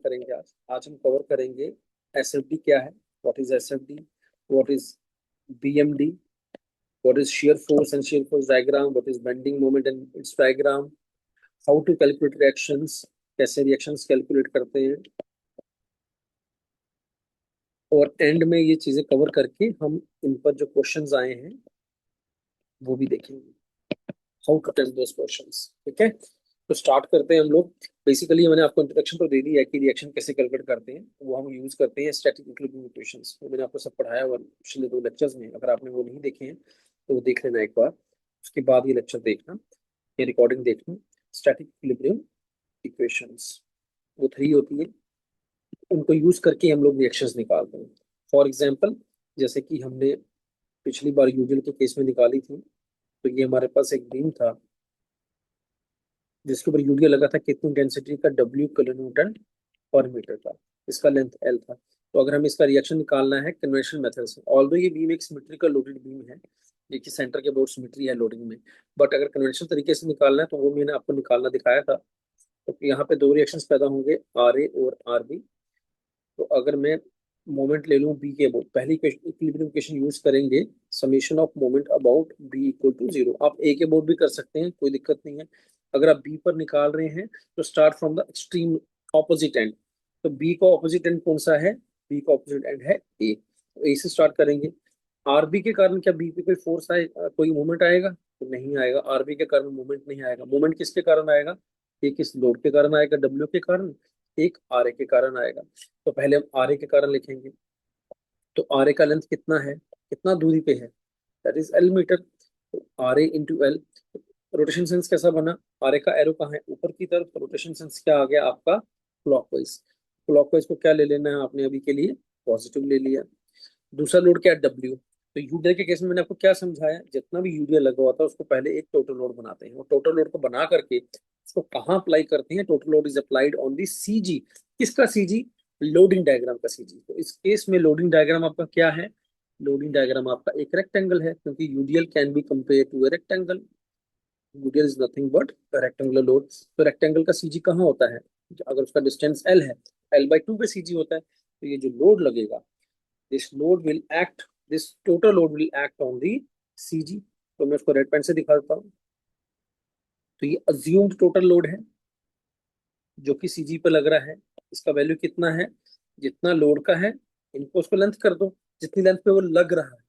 करेंगे आज हम कवर करेंगे एसएफडी क्या है, what is SFD, what is BMD, what is shear force and shear force diagram, what is bending moment and its diagram, how to calculate reactions, कैसे reactions calculate करते हैं, और एंड में ये चीजें कवर करके हम इन पर जो क्वेश्चंस आए हैं वो भी देखेंगे, how to test those questions. ठीक है, तो स्टार्ट करते हैं हम लोग। बेसिकली मैंने आपको इंट्रोडक्शन तो दे दी है कि रिएक्शन कैसे कैलकुलेट करते हैं, वो हम यूज करते हैं स्टैटिक इक्विलिब्रियम इक्वेशंस। वो मैंने आपको सब पढ़ाया हुआ पिछले 2 लेक्चर्स में, अगर आपने वो नहीं देखे हैं तो वो देख लेना एक बार, उसके बाद ये लेक्चर देखना, ये रिकॉर्डिंग देखना। स्टैटिक इक्विलिब्रियम इक्वेशंस वो 3 होती है, उनको यूज करके हम लोग रिएक्शंस निकालते हैं। फॉर एग्जाम्पल, जैसे कि हमने पिछली बार यूजल के केस में निकाली थी, तो ये हमारे पास एक बीम था जिसके ऊपर यूरिया लगा था कितनी डेंसिटी का, W किलो न्यूटन पर मीटर का, इसका लेंथ L था। तो अगर हमें इसका रिएक्शन निकालना है कन्वेंशनल मेथड से, ऑल्दो ये बीम एक सिमेट्रिकल लोडेड बीम है, देखिए सेंटर के बहुत सिमेट्री है लोडिंग में, बट अगर कन्वेंशनल तरीके से निकालना है तो वो मैंने आपको निकालना दिखाया था। तो यहाँ पे 2 रिएक्शंस पैदा होंगे, RA और RB। तो अगर मैं मोमेंट ले लूँ बी के अबाउट, पहली इक्विलिब्रियम इक्वेशन यूज करेंगे, summation of moment about B equal to 0। आप ए के अबाउट भी कर सकते हैं, कोई दिक्कत नहीं है। अगर आप बी पर निकाल रहे हैं तो start from the extreme opposite and. तो बी का ऑपोजिट एंड कौन सा है, बी का ऑपोजिट एंड है ए, तो ए से स्टार्ट करेंगे। आरबी के कारण क्या बी पे कोई फोर्स आएगा, कोई मूवमेंट आएगा, तो नहीं आएगा। आरबी के कारण मूवमेंट नहीं आएगा। मूवमेंट किसके कारण आएगा, एक किस लोड के कारण आएगा, डब्ल्यू के कारण, एक आर ए के कारण आएगा। तो पहले हम आर ए के कारण लिखेंगे। तो आर ए का लेंथ कितना है, कितना दूरी पे है, दैट इज एल मीटर। तो R A into L. Rotation sense कैसा बना, आर ए का एरो कहाँ है, ऊपर की तरफ, रोटेशन सेंस क्या आ गया आपका, क्लॉकवाइज। क्लॉकवाइज को क्या ले लेना है आपने अभी के लिए, पॉजिटिव ले लिया। दूसरा लोड क्या है, डब्ल्यू। तो यूरिया के केस में मैंने आपको क्या समझाया, जितना भी यूरिया लगा हुआ था उसको पहले एक टोटल लोड बनाते हैं, वो टोटल लोड को बना करके उसको कहाँ अप्लाई करते हैं, total load is applied on the CG. किसका सीजी, लोडिंग डायग्राम का सीजी। तो इस केस में लोडिंग डायग्राम आपका क्या है, लोडिंग डायग्राम आपका एक रेक्टेंगल है, क्योंकि UDL can be compare to a rectangle. UDL is nothing but rectangular load. तो रेक्टेंगल का सीजी कहाँ होता है, अगर उसका डिस्टेंस एल है, L/2 पे सीजी होता है। तो ये जो लोड लगेगा, this load will act, this total load will act on the CG। तो मैं उसको रेड पेन से दिखा देता हूँ। तो ये अज्यूम्ड टोटल लोड है जो कि सीजी पे लग रहा है। इसका वैल्यू कितना है, जितना लोड का है, इनको उसको लेंथ कर दो जितनी लेंथ पे वो लग रहा है।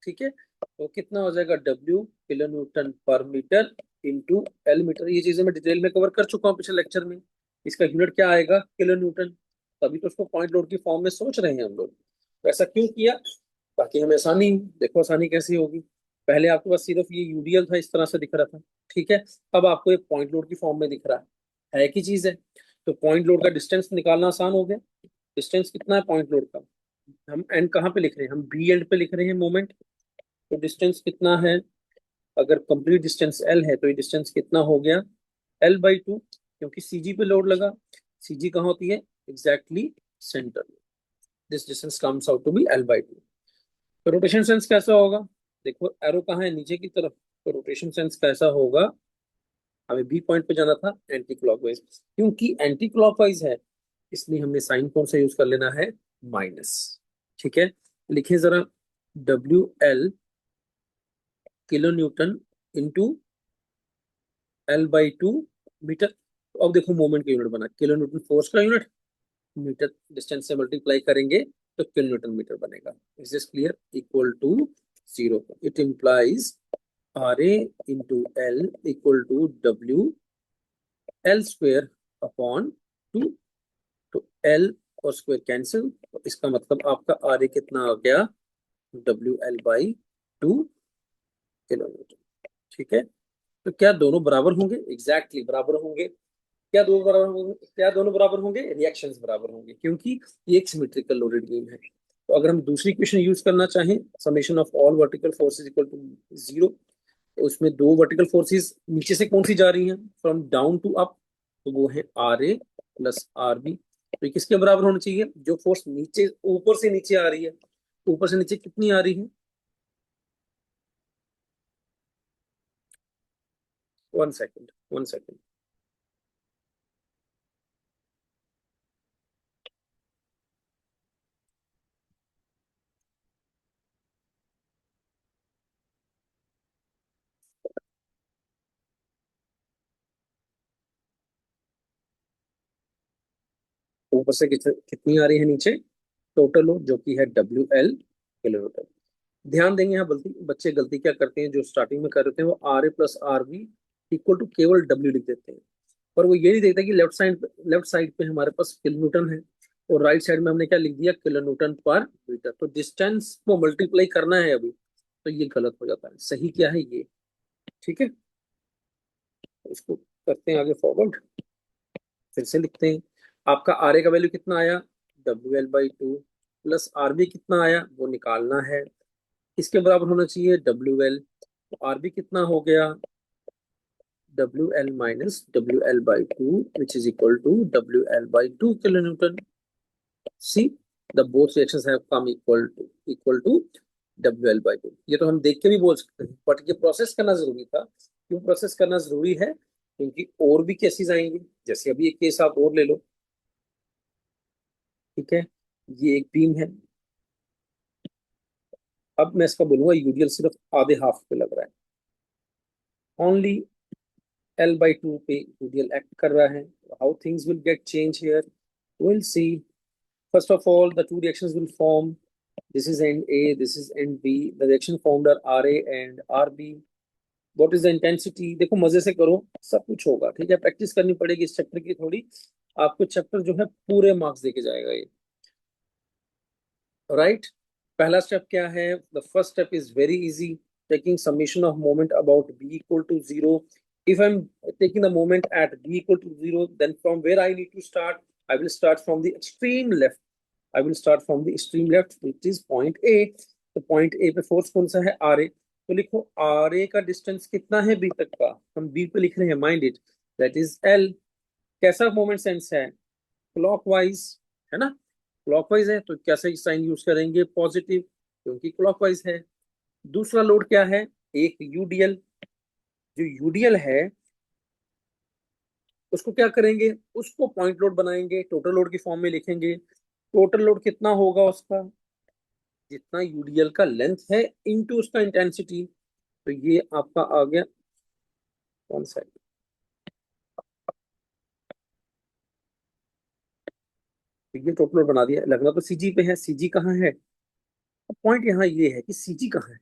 ठीक है, तो कितना हो जाएगा, W किलो न्यूटन पर मीटर इंटू एल मीटर। ये चीजें मैं डिटेल में कवर कर चुका हूँ पिछले लेक्चर में। इसका यूनिट क्या आएगा, किलो न्यूटन। तभी तो उसको पॉइंट लोड की फॉर्म में सोच रहे हैं हम लोग। तो ऐसा क्यों किया, ताकि हमें आसानी, देखो आसानी कैसी होगी। पहले आपके पास सिर्फ ये यूडीएल था, इस तरह से दिख रहा था, ठीक है। अब आपको एक पॉइंट लोड की फॉर्म में दिख रहा है एक ही चीज है। तो पॉइंट लोड का डिस्टेंस निकालना आसान हो गया। डिस्टेंस कितना है पॉइंट लोड का, हम एंड कहाँ पे लिख रहे हैं, हम बी एंड पे लिख रहे हैं मोमेंट। तो डिस्टेंस कितना है, अगर कंप्लीट डिस्टेंस एल है तो ये डिस्टेंस कितना हो गया, L/2, क्योंकि सीजी पे लोड लगा। सीजी कहाँ होती है, exactly centre. This distance comes out to be L/2। तो रोटेशन सेंस कैसा होगा, देखो एरो कहाँ है, नीचे की तरफ। तो रोटेशन सेंस कैसा होगा, हमें बी पॉइंट पे जाना था एंटी क्लॉकवाइज, क्योंकि एंटी क्लॉकवाइज है इसलिए हमने साइन कौन सा यूज कर लेना है, माइनस। ठीक है, लिखिए जरा, WL kilo newton into L/2 metre. तो अब देखो मोमेंट का यूनिट बना, किलो न्यूटन फोर्स का यूनिट, मीटर डिस्टेंस से मल्टीप्लाई करेंगे तो किलो न्यूटन मीटर बनेगा। Is this clear, equal to 0। It implies RA into L equal to WL² upon 2। तो L और स्क्वायर कैंसिल, तो इसका मतलब आपका RA कितना आ गया, WL/2 किलो न्यूटन। ठीक है, तो क्या दोनों बराबर होंगे, एग्जैक्टली बराबर होंगे। क्या दोनों बराबर होंगे, क्या दोनों बराबर होंगे, रिएक्शंस बराबर होंगे, क्योंकि ये एक सिमेट्रिकल लोडेड बीम है। तो अगर हम दूसरी इक्वेशन यूज करना चाहें, summation of all vertical forces equal to 0, तो उसमें दो वर्टिकल फोर्सेस नीचे से कौन सी जा रही हैं, फ्रॉम डाउन टू अप, तो वो है RA प्लस RB। तो ये किसके बराबर होना चाहिए, जो फोर्स नीचे ऊपर से नीचे आ रही है, ऊपर से नीचे कितनी आ रही है, 1 सेकेंड 1 सेकेंड। ऊपर से कितनी आ रही है नीचे, टोटल लोड जो कि है WL किलो न्यूटन। ध्यान देंगे यहाँ बच्चे गलती क्या करते हैं, जो स्टार्टिंग में कर रहे थे वो RA+RB इक्वल टू केवल W लिख देते हैं, पर वो ये नहीं देखते कि लेफ्ट साइड पे हमारे पास किलो न्यूटन है और राइट साइड में हमने क्या लिख दिया, किलो न्यूटन पर मीटर। तो डिस्टेंस को मल्टीप्लाई करना है अभी, तो ये गलत हो जाता है। सही क्या है ये, ठीक है। इसको करते हैं आगे फॉरवर्ड, फिर से लिखते हैं। आपका RA का वैल्यू कितना आया, WL/2 प्लस RB कितना आया वो निकालना है, इसके बराबर होना चाहिए WL। तो RB कितना हो गया, WL minus WL/2 which is equal to WL/2 kilo newton. See the both reactions have come equal to WL/2। ये तो हम देख के भी बोल सकते हैं, बट ये प्रोसेस करना जरूरी था। क्यों प्रोसेस करना जरूरी है, क्योंकि और भी केसेस आएंगे। जैसे अभी एक केस आप और ले लो, ठीक है। ये एक बीम है, अब मैं इसका बोलूंगा यूडीएल सिर्फ आधे हाफ पे लग रहा है, ओनली L/2 पे यूडीएल एक्ट कर रहा है। How things will get change here, we'll see. First of all, the two reactions will form. This is end A, this is end B. The reaction formed are RA and RB. What is the intensity? देखो मजे से करो, सब कुछ होगा, ठीक है। Practice करनी पड़ेगी इस चैप्टर की थोड़ी, आपको चैप्टर जो है पूरे मार्क्स देके जाएगा ये, राइट। पहला स्टेप क्या है, the first step is very easy, taking summation of moment about B equal to 0। if I'm taking the moment at B equal to 0, then from where I need to start, I will start from the extreme left। I will start from the extreme left, which is point A। तो point A पे force कौन सा है, RA। तो लिखो RA का distance कितना है B तक का, हम B पे लिख रहे हैं, mind it, that is L। कैसा मोमेंट सेंस है, क्लॉकवाइज, है ना। क्लॉकवाइज है तो कैसे साइन यूज करेंगे, पॉजिटिव, क्योंकि क्लॉकवाइज है। दूसरा लोड क्या है, एक यूडीएल। जो यूडीएल है उसको क्या करेंगे, उसको पॉइंट लोड बनाएंगे, टोटल लोड की फॉर्म में लिखेंगे। टोटल लोड कितना होगा उसका, जितना यूडीएल का लेंथ है इनटू उसका इंटेंसिटी। तो ये आपका आ गया कौन सा, तो ये टोटल लोड बना दिया। लगना तो सीजी पे है, सीजी कहाँ है। अब पॉइंट यहाँ ये है कि सीजी कहाँ है।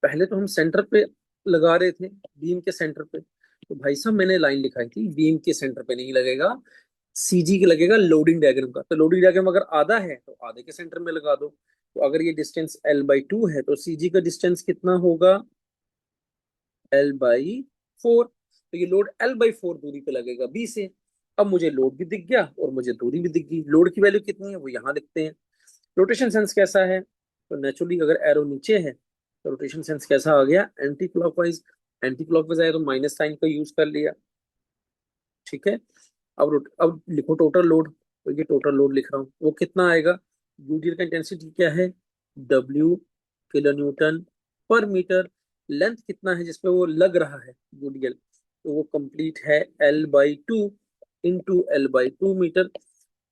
पहले तो हम सेंटर पे लगा रहे थे, बीम के सेंटर पे, तो भाई साहब मैंने लाइन लिखाई थी बीम के सेंटर पे नहीं लगेगा, सीजी के लगेगा लोडिंग डायग्राम का। तो लोडिंग डायग्राम अगर आधा है तो आधे के सेंटर में लगा दो। तो अगर ये डिस्टेंस L/2 है तो सीजी का डिस्टेंस कितना होगा, L/4। तो ये लोड L/4 दूरी पे लगेगा बी से। अब मुझे लोड भी दिख गया और मुझे दूरी भी दिख गई। लोड की वैल्यू कितनी है वो यहाँ लिखते हैं। रोटेशन सेंस कैसा है, तो नेचुरली अगर एरो नीचे है तो रोटेशन सेंस कैसा आ गया, एंटी क्लॉकवाइज। एंटी क्लॉकवाइज आया तो माइनस साइन का यूज कर लिया, ठीक है। अब लिखो टोटल लोड, तो ये टोटल लोड लिख रहा हूँ, वो कितना आएगा, यूडीएल का इंटेंसिटी क्या है, W किलो न्यूटन पर मीटर। लेंथ कितना है जिसपे वो लग रहा है यूडीएल, तो वो कंप्लीट है L/2 इंटू L/2 मीटर।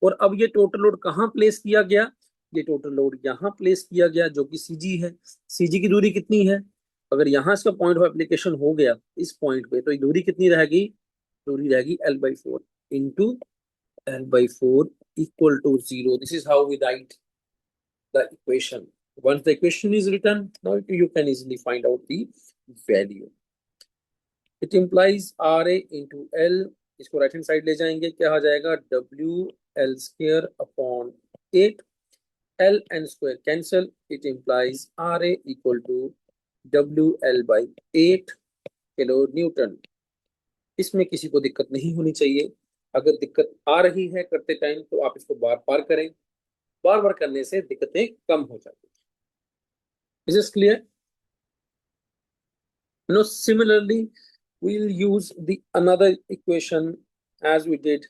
और अब ये टोटल लोड कहाँ प्लेस किया गया, ये टोटल लोड यहाँ प्लेस किया गया जो कि सीजी है। सीजी की दूरी कितनी है, अगर यहाँ इसका पॉइंट ऑफ एप्लीकेशन हो गया इस पॉइंट पे, तो दूरी कितनी रहेगी, दूरी रहेगी L/4 into L/4 equal to 0। This is how we write the equation. Once the equation is written, now you can easily find out the value. It implies RA into L। इसको right hand side ले जाएंगे, क्या आ जाएगा, WL² upon 8। L and square cancel, it implies RA equal to WL/8 kilo Newton. इसमें किसी को दिक्कत नहीं होनी चाहिए। अगर दिक्कत आ रही है करते टाइम तो आप इसको बार बार करें, बार बार करने से दिक्कतें कम हो जाती है। Is this clear, similarly we'll use the another equation as we did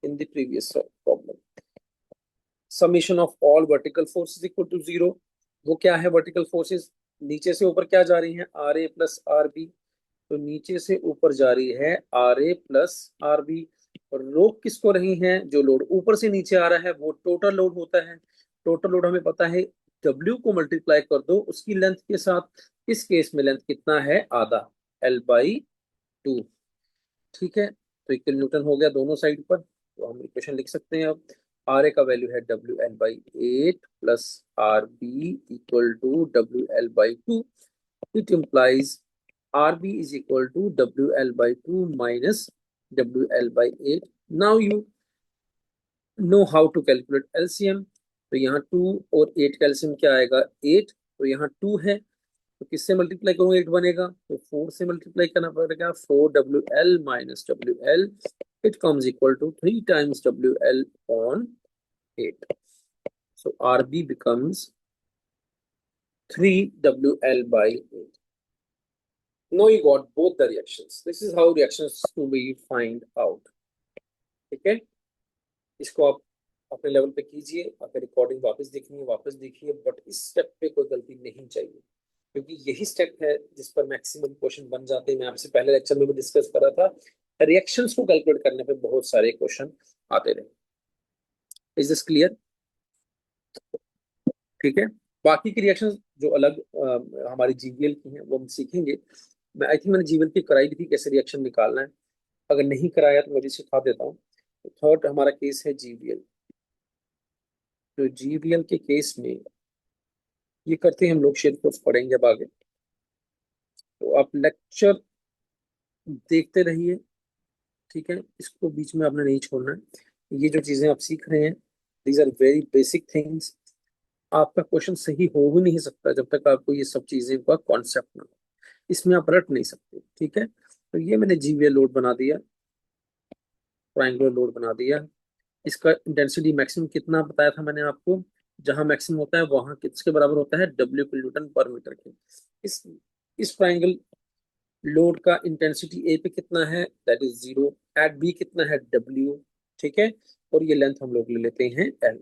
in the previous problem। summation of all vertical forces equal to 0। वो क्या है वर्टिकल फोर्सेस, नीचे से ऊपर क्या जा रही है, RA प्लस RB। तो नीचे से ऊपर जा रही है RA प्लस RB। और रोक किसको रही है, जो लोड ऊपर से नीचे आ रहा है वो टोटल लोड होता है। टोटल लोड हमें पता है, W को मल्टीप्लाई कर दो उसकी लेंथ के साथ। इस केस में लेंथ कितना है, आधा, L/2, ठीक है। तो इक्वल न्यूटन हो गया दोनों साइड पर, तो हम इक्वेशन लिख सकते हैं अब। आर ए का वैल्यू है WL/8 plus RB equal to WL/2. It implies RB is equal to WL/2 minus WL/8. Now you know how to calculate LCM. तो यहाँ 2 और 8 का LCM क्या आएगा 8. तो यहाँ 2 है तो किससे मल्टीप्लाई करूंगा 8 बनेगा तो 4 से मल्टीप्लाई करना पड़ेगा 4WL minus WL. It comes equal to 3 times WL on 8. So RB becomes 3WL/8. Now you got both the reactions. This is how reactions to be find out. ठीक है, इसको आप अपने लेवल पे कीजिए. अगर रिकॉर्डिंग वापस देखनी है वापस देखिए, बट इस स्टेप पे कोई गलती नहीं चाहिए क्योंकि यही स्टेप है जिस पर मैक्सिमम क्वेश्चन बन जाते हैं. मैं आपसे पहले लेक्चर में भी डिस्कस कर रहा था, रिएक्शंस को कैलकुलेट करने पे बहुत सारे क्वेश्चन आते रहे. Is this clear? ठीक है, बाकी की रिएक्शंस जो अलग हमारी जीवीएल की हैं वो हम सीखेंगे. मैं आई थिंक मैंने जीवीएल की कराई भी थी कैसे रिएक्शन निकालना है. अगर नहीं कराया तो मैं भी सिखा देता हूँ. तो थर्ड हमारा केस है जीवीएल. तो जीवीएल के केस में ये करते हैं हम लोग, शेयर कोर्स पढ़ेंगे अब आगे. तो आप लेक्चर देखते रहिए, ठीक है, इसको बीच में आपने नहीं छोड़ना है. ये जो चीजें आप सीख रहे हैं these are very basic things. आपका क्वेश्चन सही हो ही नहीं सकता जब तक आपको ये सब चीजें का कॉन्सेप्ट ना हो. इसमें आप रट नहीं सकते. ठीक है, तो ये मैंने जीवीएल लोड बना दिया, ट्रायंगुलर लोड बना दिया. इसका इंटेंसिटी मैक्सिमम कितना बताया था मैंने आपको, जहां मैक्सिमम होता है वहां किसके बराबर होता है W/N/मीटर के. इस इस ट्रायंगल लोड का इंटेंसिटी ए पे कितना है दैट इज 0. एट बी कितना है W. ठीक है, और ये लेंथ हम लोग ले लेते हैं L.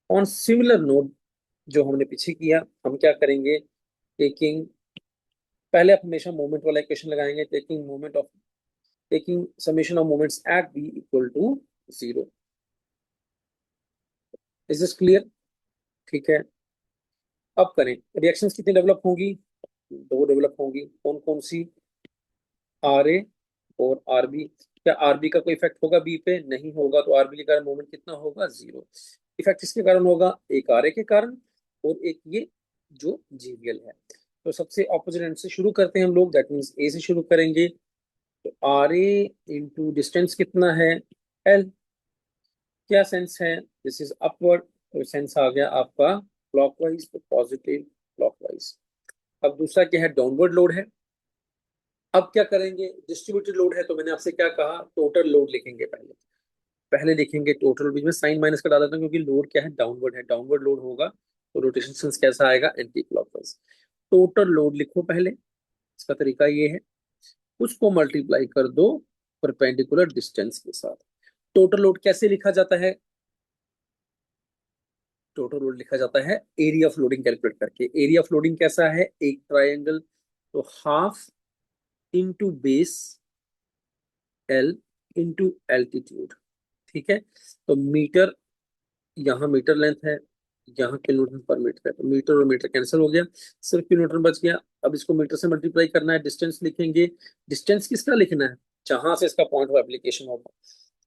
ऑन सिमिलर नोड जो हमने पीछे किया, हम क्या करेंगे, टेकिंग पहले आप हमेशा मोमेंट वाला इक्वेशन लगाएंगे. Taking summation of moments at B equal to 0. Is this clear? ठीक है, अब करें. रिएक्शंस कितनी डेवलप होंगी, दो डेवलप होंगी. कौन कौन सी, आर ए और आर बी. क्या आर बी का कोई इफेक्ट होगा बी पे? नहीं होगा. तो आर बी के कारण मोमेंट कितना होगा 0. इफेक्ट किसके कारण होगा, एक आर ए के कारण और एक ये जो जीवीएल है. तो सबसे ऑपोजिट एंड से शुरू करते हैं हम लोग, दैट मीन्स ए से शुरू करेंगे. तो आर ए इंटू डिस्टेंस कितना है एल. क्या सेंस है, दिस इज अपवर्ड. तो सेंस आ गया आपका क्लॉकवाइज, तो पॉजिटिव क्लॉकवाइज. अब दूसरा क्या है, डाउनवर्ड लोड है. अब क्या करेंगे, डिस्ट्रीब्यूटेड लोड है. तो मैंने आपसे क्या कहा, टोटल लोड लिखेंगे पहले. पहले लिखेंगे टोटल, बीच में साइन माइनस का डाल देता हूँ क्योंकि लोड क्या है, डाउनवर्ड है. डाउनवर्ड लोड होगा तो रोटेशन सेंस कैसा आएगा, एंटी क्लॉकवाइज. टोटल लोड लिखो पहले, इसका तरीका ये है, उसको मल्टीप्लाई कर दो परपेंडिकुलर डिस्टेंस के साथ. टोटल लोड कैसे लिखा जाता है, टोटल लोड लिखा जाता है एरिया ऑफ लोडिंग कैलकुलेट करके. एरिया ऑफ लोडिंग कैसा है, एक ट्राइंगल, तो half into base L into altitude. ठीक है, तो मीटर, यहाँ मीटर लेंथ है, यहाँ किलोमीटर पर मीटर है. तो मीटर और मीटर कैंसिल हो गया, सिर्फ किलोमीटर बच गया. अब इसको मीटर से मल्टीप्लाई करना है, डिस्टेंस लिखेंगे. डिस्टेंस किसका लिखना है, जहां से इसका पॉइंट ऑफ एप्लीकेशन होगा.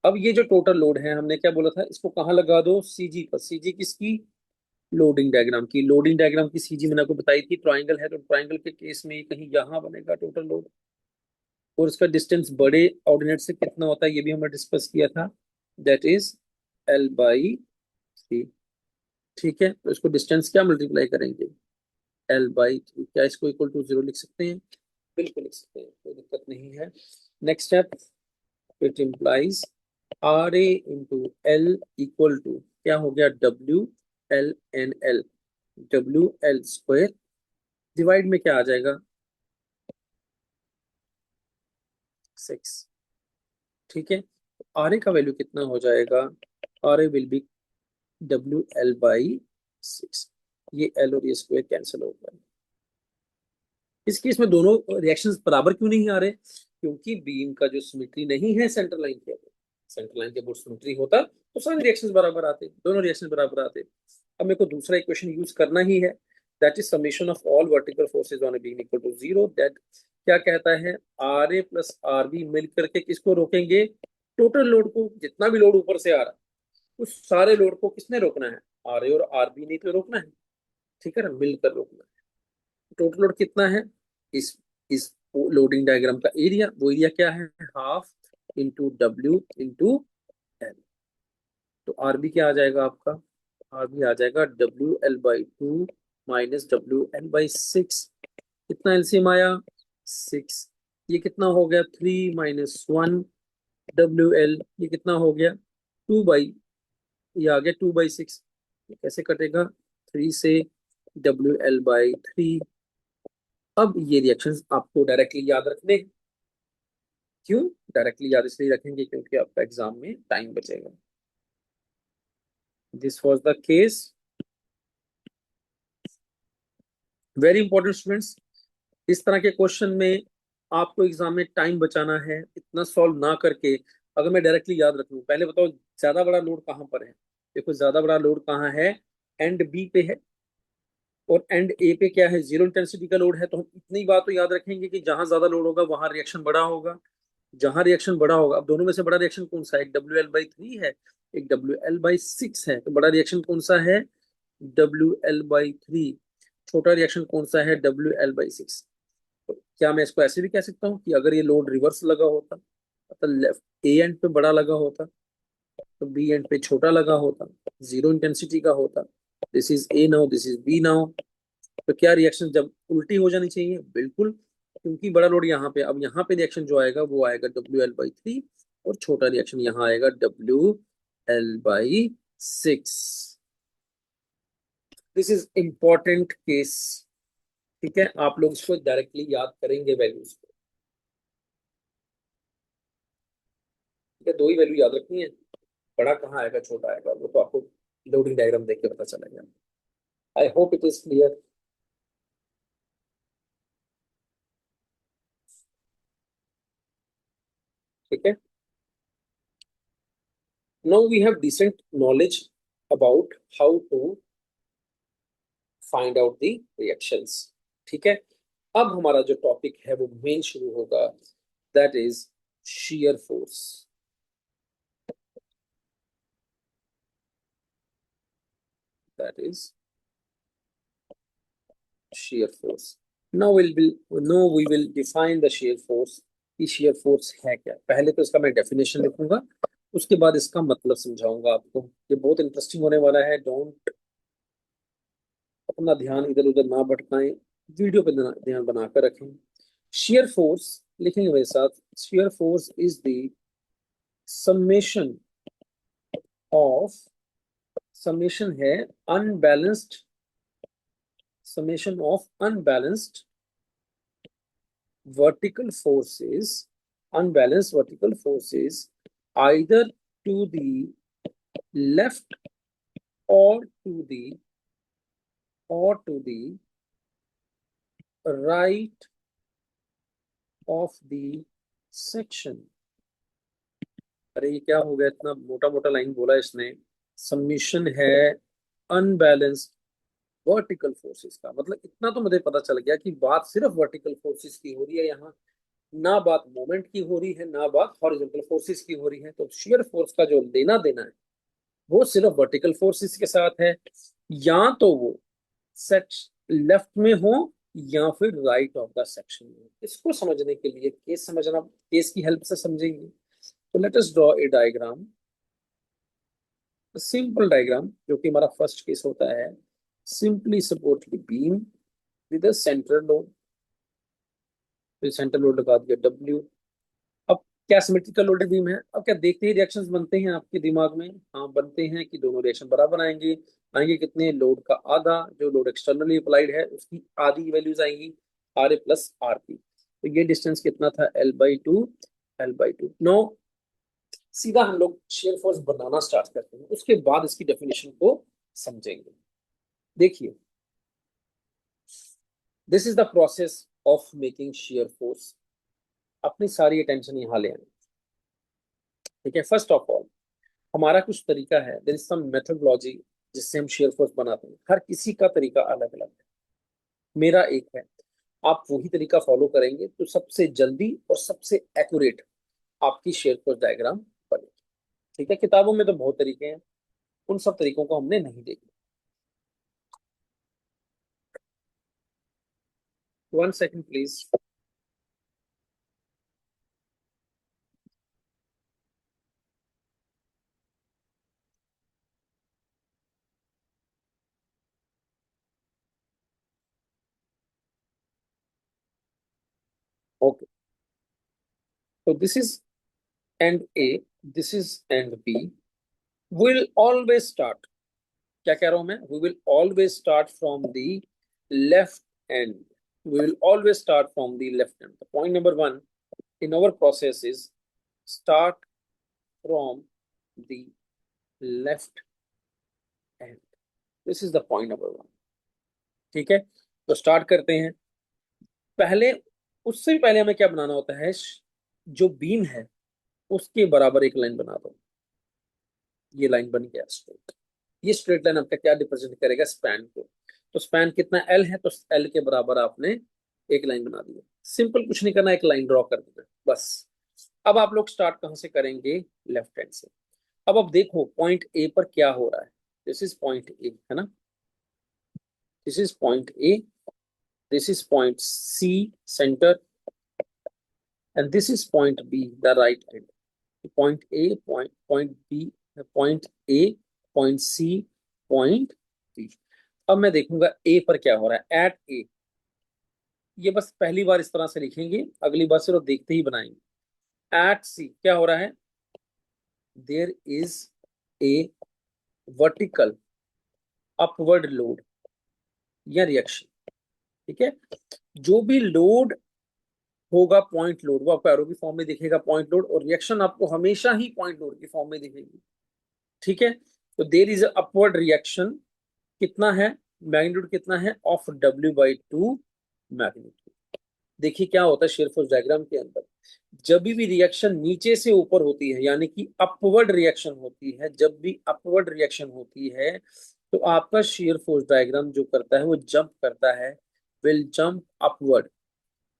अब ये जो टोटल लोड है हमने क्या बोला था, इसको कहाँ लगा दो, सीजी पर. सीजी किसकी, लोडिंग डायग्राम की. लोडिंग डायग्राम की सीजी मैंने आपको बताई थी, ट्राइंगल है तो ट्राइंगल के केस में कहीं यहाँ बनेगा टोटल लोड. और इसका डिस्टेंस बड़े ऑर्डिनेट से कितना होता है ये भी हमने डिस्कस किया था, दैट इज L/3. ठीक है, तो इसको डिस्टेंस क्या मल्टीप्लाई करेंगे, L/3. क्या इसको इक्वल टू 0 लिख सकते हैं, बिल्कुल लिख सकते हैं, कोई दिक्कत नहीं है. Next step, it implies R A into L equal to क्या हो गया, WL/N/L. WL² डिवाइड में क्या आ जाएगा 6. ठीक है, आर ए का वैल्यू कितना हो जाएगा, R A will be WL/6. ये एल और ये स्क्वायर कैंसिल हो गया. इस केस में दोनों रिएक्शंस बराबर क्यों नहीं आ रहे, क्योंकि बीम का जो सिमेट्री नहीं है सेंटर लाइन के ऊपर. सेंटर लाइन के ऊपर सिमेट्री होता तो सारे रिएक्शंस बराबर आते, दोनों रिएक्शंस बराबर आते. अब मेरे को दूसरा इक्वेशन यूज करना ही है, that is summation of all vertical forces on a beam equal to 0. That क्या कहता है, R A plus R B मिल करके किसको रोकेंगे, टोटल लोड को. जितना भी लोड ऊपर से आ रहा उस सारे लोड को किसने रोकना है, आर ए और आर बी ने तो रोकना है, ठीक है ना, मिलकर रोकना है। टोटल लोड कितना है, इस लोडिंग डायग्राम का एरिया, वो एरिया क्या है, half into W into L. तो आर बी क्या आ जाएगा आपका, आर बी आ जाएगा WL/2 माइनस WL/6। कितना एलसीएम आया, 6। ये कितना हो गया, 3 - 1 WL, ये कितना हो गया 2 बाई, ये आ गया 2/6। कैसे कटेगा, 3 से WL/3। अब ये रिएक्शंस आपको डायरेक्टली याद रखने हैं। क्यों डायरेक्टली याद इसलिए रखेंगे क्योंकि आपका एग्जाम में टाइम बचेगा। This was the case, very important students. इस तरह के क्वेश्चन में आपको एग्जाम में टाइम बचाना है, इतना सॉल्व ना करके अगर मैं डायरेक्टली याद रख लूं। पहले बताओ ज्यादा बड़ा लोड कहाँ पर है, देखो ज्यादा बड़ा लोड कहाँ है, एंड बी पे है, और एंड ए पे क्या है, जीरो इंटेंसिटी का लोड है। तो हम इतनी बात तो याद रखेंगे कि जहां ज्यादा लोड होगा वहां रिएक्शन बड़ा होगा, जहां रिएक्शन बड़ा होगा। अब दोनों में से बड़ा रिएक्शन कौन सा है, एक WL/3 है, एक WL/6 है। तो बड़ा रिएक्शन कौन सा है, WL/3। छोटा रिएक्शन कौन सा है, WL/6। तो क्या मैं इसको ऐसे भी कह सकता हूँ कि अगर ये लोड रिवर्स लगा होता, मतलब लेफ्ट ए एंड पे बड़ा लगा होता तो बी एंड पे छोटा लगा होता, जीरो इंटेंसिटी का होता। This is A now, this is B now. तो क्या रिएक्शन जब उल्टी हो जानी चाहिए, बिल्कुल, क्योंकि बड़ा लोड यहाँ पे, अब यहाँ पे रिएक्शन जो आएगा वो आएगा WL/3, और छोटा रिएक्शन यहाँ आएगा WL/6। This is important case, ठीक है। आप लोग इसको डायरेक्टली याद करेंगे वैल्यूज को, ठीक है। दो ही वैल्यू याद रखनी है, बड़ा कहाँ आएगा छोटा आएगा वो तो आपको लोडिंग डायग्राम देख के पता चलेगा। I hope it is clear, ठीक है। Now we have decent knowledge about how to find out the reactions, ठीक है। अब हमारा जो टॉपिक है वो मेन शुरू होगा, that is shear force, that is shear force. Now we will define the shear force, कि shear force है क्या। पहले तो इसका मैं डेफिनेशन लिखूंगा, उसके बाद इसका मतलब समझाऊंगा आपको। ये बहुत इंटरेस्टिंग होने वाला है, डोंट अपना ध्यान इधर उधर ना भटकाएं, वीडियो पे ध्यान बनाकर रखें। shear force लिखेंगे मेरे साथ, shear force is the summation of, summation है unbalanced, summation of unbalanced vertical forces, unbalanced vertical forces either to the left or to the right of the section। अरे ये क्या हो गया, इतना मोटा मोटा लाइन बोला इसने। सबमिशन है अनबैलेंस्ड वर्टिकल फोर्सेस का, मतलब इतना तो मुझे पता चल गया कि बात सिर्फ वर्टिकल फोर्सेस की हो रही है यहाँ, ना बात मोमेंट की हो रही है, ना बात हॉरिजॉन्टल फोर्सेस की हो रही है। तो शियर फोर्स का जो लेना देना है वो सिर्फ वर्टिकल फोर्सेस के साथ है, या तो वो सेट लेफ्ट में हो या फिर राइट ऑफ द सेक्शन में। इसको समझने के लिए केस समझना, केस की हेल्प से समझेंगे। तो let us draw a diagram, simple diagram, जो कि हमारा फर्स्ट केस होता है। Simply support the beam with a centre load, फिर सेंटर लोड लगा दिया W। अब क्या सिमेट्रिकल लोडेड बीम है, अब क्या देखते ही रिएक्शंस बनते हैं आपके दिमाग में, हाँ बनते हैं कि दोनों रिएक्शन बराबर आएंगे। आएंगे कितने, लोड का आधा, जो लोड एक्सटर्नली अप्लाइड है उसकी आधी वैल्यूज आएंगी, RA प्लस RP। तो ये डिस्टेंस कितना था, L/2, L/2। नो, सीधा हम लोग शेयर फोर्स बनाना स्टार्ट करते हैं, उसके बाद इसकी डेफिनेशन को समझेंगे। देखिए, this is the process of making shear force. अपनी सारी अटेंशन यहाँ ले आए, ठीक है। फर्स्ट ऑफ ऑल हमारा कुछ तरीका है, देयर इज सम मेथोडोलॉजी जिससे हम शेयर फोर्स बनाते हैं। हर किसी का तरीका अलग अलग है, मेरा एक है। आप वही तरीका फॉलो करेंगे तो सबसे जल्दी और सबसे एक्यूरेट आपकी शेयर फोर्स डायग्राम बनेगी, ठीक है। किताबों में तो बहुत तरीके हैं, उन सब तरीकों को हमने नहीं देखा। 1 सेकंड प्लीज। ओके, तो this is end A, this is end B, will always start, क्या कह रहा हूं मैं, we will always start from the left end, we will always start from the left end. Point number 1 in our process is start from the left hand, this is the point number 1। ठीक है, तो start करते हैं। पहले, उससे भी पहले हमें क्या बनाना होता है, जो बीम है उसके बराबर एक लाइन बना दो। ये लाइन बन गया स्ट्रेट। ये स्ट्रेट लाइन आपका क्या रिप्रेजेंट करेगा, स्पैन को। तो स्पैन कितना एल है, तो एल के बराबर आपने एक लाइन बना दी। सिंपल, कुछ नहीं करना, एक लाइन ड्रॉ कर देना बस। अब आप लोग स्टार्ट कहां से करेंगे, लेफ्ट हैंड से। अब देखो पॉइंट ए पर क्या हो रहा है, दिस इज पॉइंट ए है ना, this is point A, this is point C centre, and this is point B the right hand. Point A, point point B, point A, point C, point B. अब मैं देखूंगा ए पर क्या हो रहा है, एट ए। ये बस पहली बार इस तरह से लिखेंगे, अगली बार सिर्फ देखते ही बनाएंगे। एट सी क्या हो रहा है, there is a vertical upward load या रिएक्शन। ठीक है, जो भी लोड होगा पॉइंट लोड, वो आपको एरो की फॉर्म में दिखेगा पॉइंट लोड, और रिएक्शन आपको हमेशा ही पॉइंट लोड की फॉर्म में दिखेगी। ठीक है, तो देयर इज अपवर्ड रिएक्शन, कितना है, मैग्नीट्यूड कितना है, ऑफ W/2 मैग्नीट्यूड। देखिए क्या होता है शेयर फोर्स डायग्राम के अंदर, जब भी रिएक्शन नीचे से ऊपर होती है, यानी कि अपवर्ड रिएक्शन होती है, जब भी अपवर्ड रिएक्शन होती है, तो आपका शेयर फोर्स डायग्राम जो करता है वो जंप करता है, विल जंप अपवर्ड।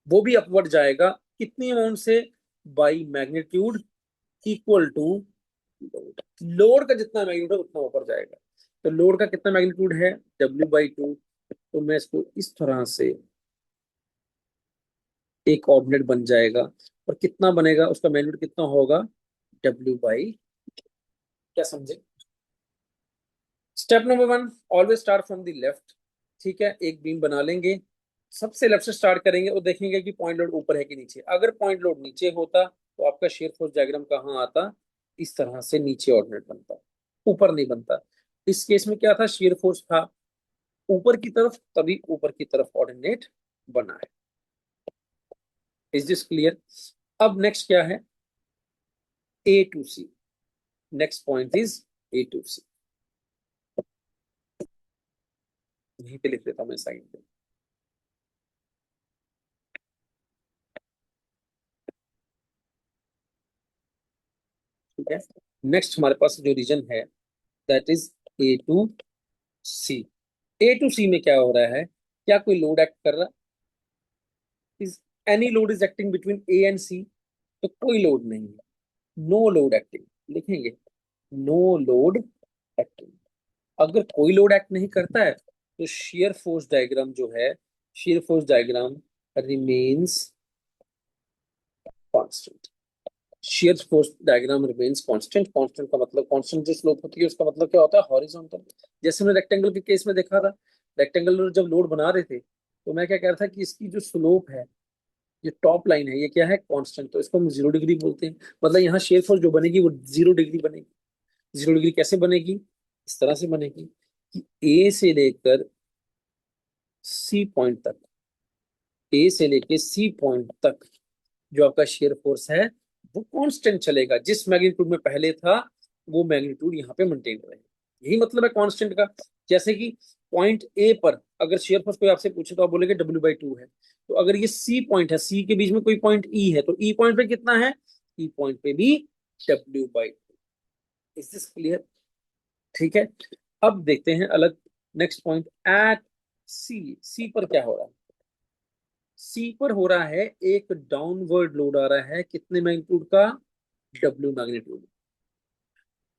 वो भी अपवर्ड जाएगा, कितनी अमाउंट से, by magnitude equal to load. Load का जितना मैग्नीट्यूड है उतना ऊपर जाएगा। तो लोड का कितना मैग्नीट्यूड है, W/2। तो मैं इसको इस तरह से एक कोऑर्डिनेट बन जाएगा, और कितना बनेगा, उसका मैग्नीट्यूड कितना होगा, W/, क्या समझे। Step number 1, always start from the left. ठीक है, एक बीम बना लेंगे, सबसे लेफ्ट से स्टार्ट करेंगे और देखेंगे कि पॉइंट लोड ऊपर है कि नीचे। अगर पॉइंट लोड नीचे होता तो आपका शेयर फोर्स डायग्राम कहाँ आता, इस तरह से नीचे ऑर्डिनेट बनता, ऊपर नहीं बनता। इस केस में क्या था, शेयर फोर्स था ऊपर की तरफ, तभी ऊपर की तरफ ऑर्डिनेट बना है। Is this clear. अब नेक्स्ट क्या है, A to C, next point is A to C. यहीं पे लिख देता हूं मैं साइड पे। ठीक है, नेक्स्ट हमारे पास जो रीजन है that is A to C. A to C में क्या हो रहा है, क्या कोई लोड एक्ट कर रहा, is any load is acting between A and C, तो कोई लोड नहीं है, नो लोड एक्टिंग लिखेंगे, नो लोड एक्टिंग। अगर कोई लोड एक्ट नहीं करता है तो शेयर फोर्स डायग्राम जो है, share force diagram remains constant. Share force diagram remains constant. Constant का मतलब, कांस्टेंट जो स्लोप होती है उसका मतलब क्या होता है, हॉरिजॉन्टल। जैसे हमने रेक्टेंगल के केस में देखा था, रेक्टेंगल जब लोड बना रहे थे तो मैं क्या कह रहा था कि इसकी जो स्लोप है, ये टॉप लाइन है, ये क्या है, कांस्टेंट, तो इसको हम 0 डिग्री बोलते हैं। मतलब यहाँ शेयर फोर्स जो बनेगी वो 0 डिग्री बनेगी। 0 डिग्री कैसे बनेगी, इस तरह से बनेगी कि ए से लेकर सी पॉइंट तक, ए से लेकर सी पॉइंट तक जो आपका शेयर फोर्स है वो कांस्टेंट चलेगा, जिस मैग्नीट्यूड में पहले था वो मैग्नीट्यूड यहाँ पे मेंटेन रहेगा। यही मतलब है कांस्टेंट का। जैसे कि पॉइंट ए पर अगर शेयर फोर्स कोई आपसे पूछे तो आप बोलेंगे W/2 है, तो अगर ये सी पॉइंट है, सी के बीच में कोई पॉइंट ई है, तो ई पॉइंट पे कितना है, ई पॉइंट पे भी W/2। Is this clear. ठीक है, अब देखते हैं अलग, नेक्स्ट पॉइंट एट सी। सी पर क्या हो रहा है, सी पर हो रहा है एक डाउनवर्ड लोड आ रहा है, कितने मैग्नीट्यूड का, W मैग्नीट्यूड।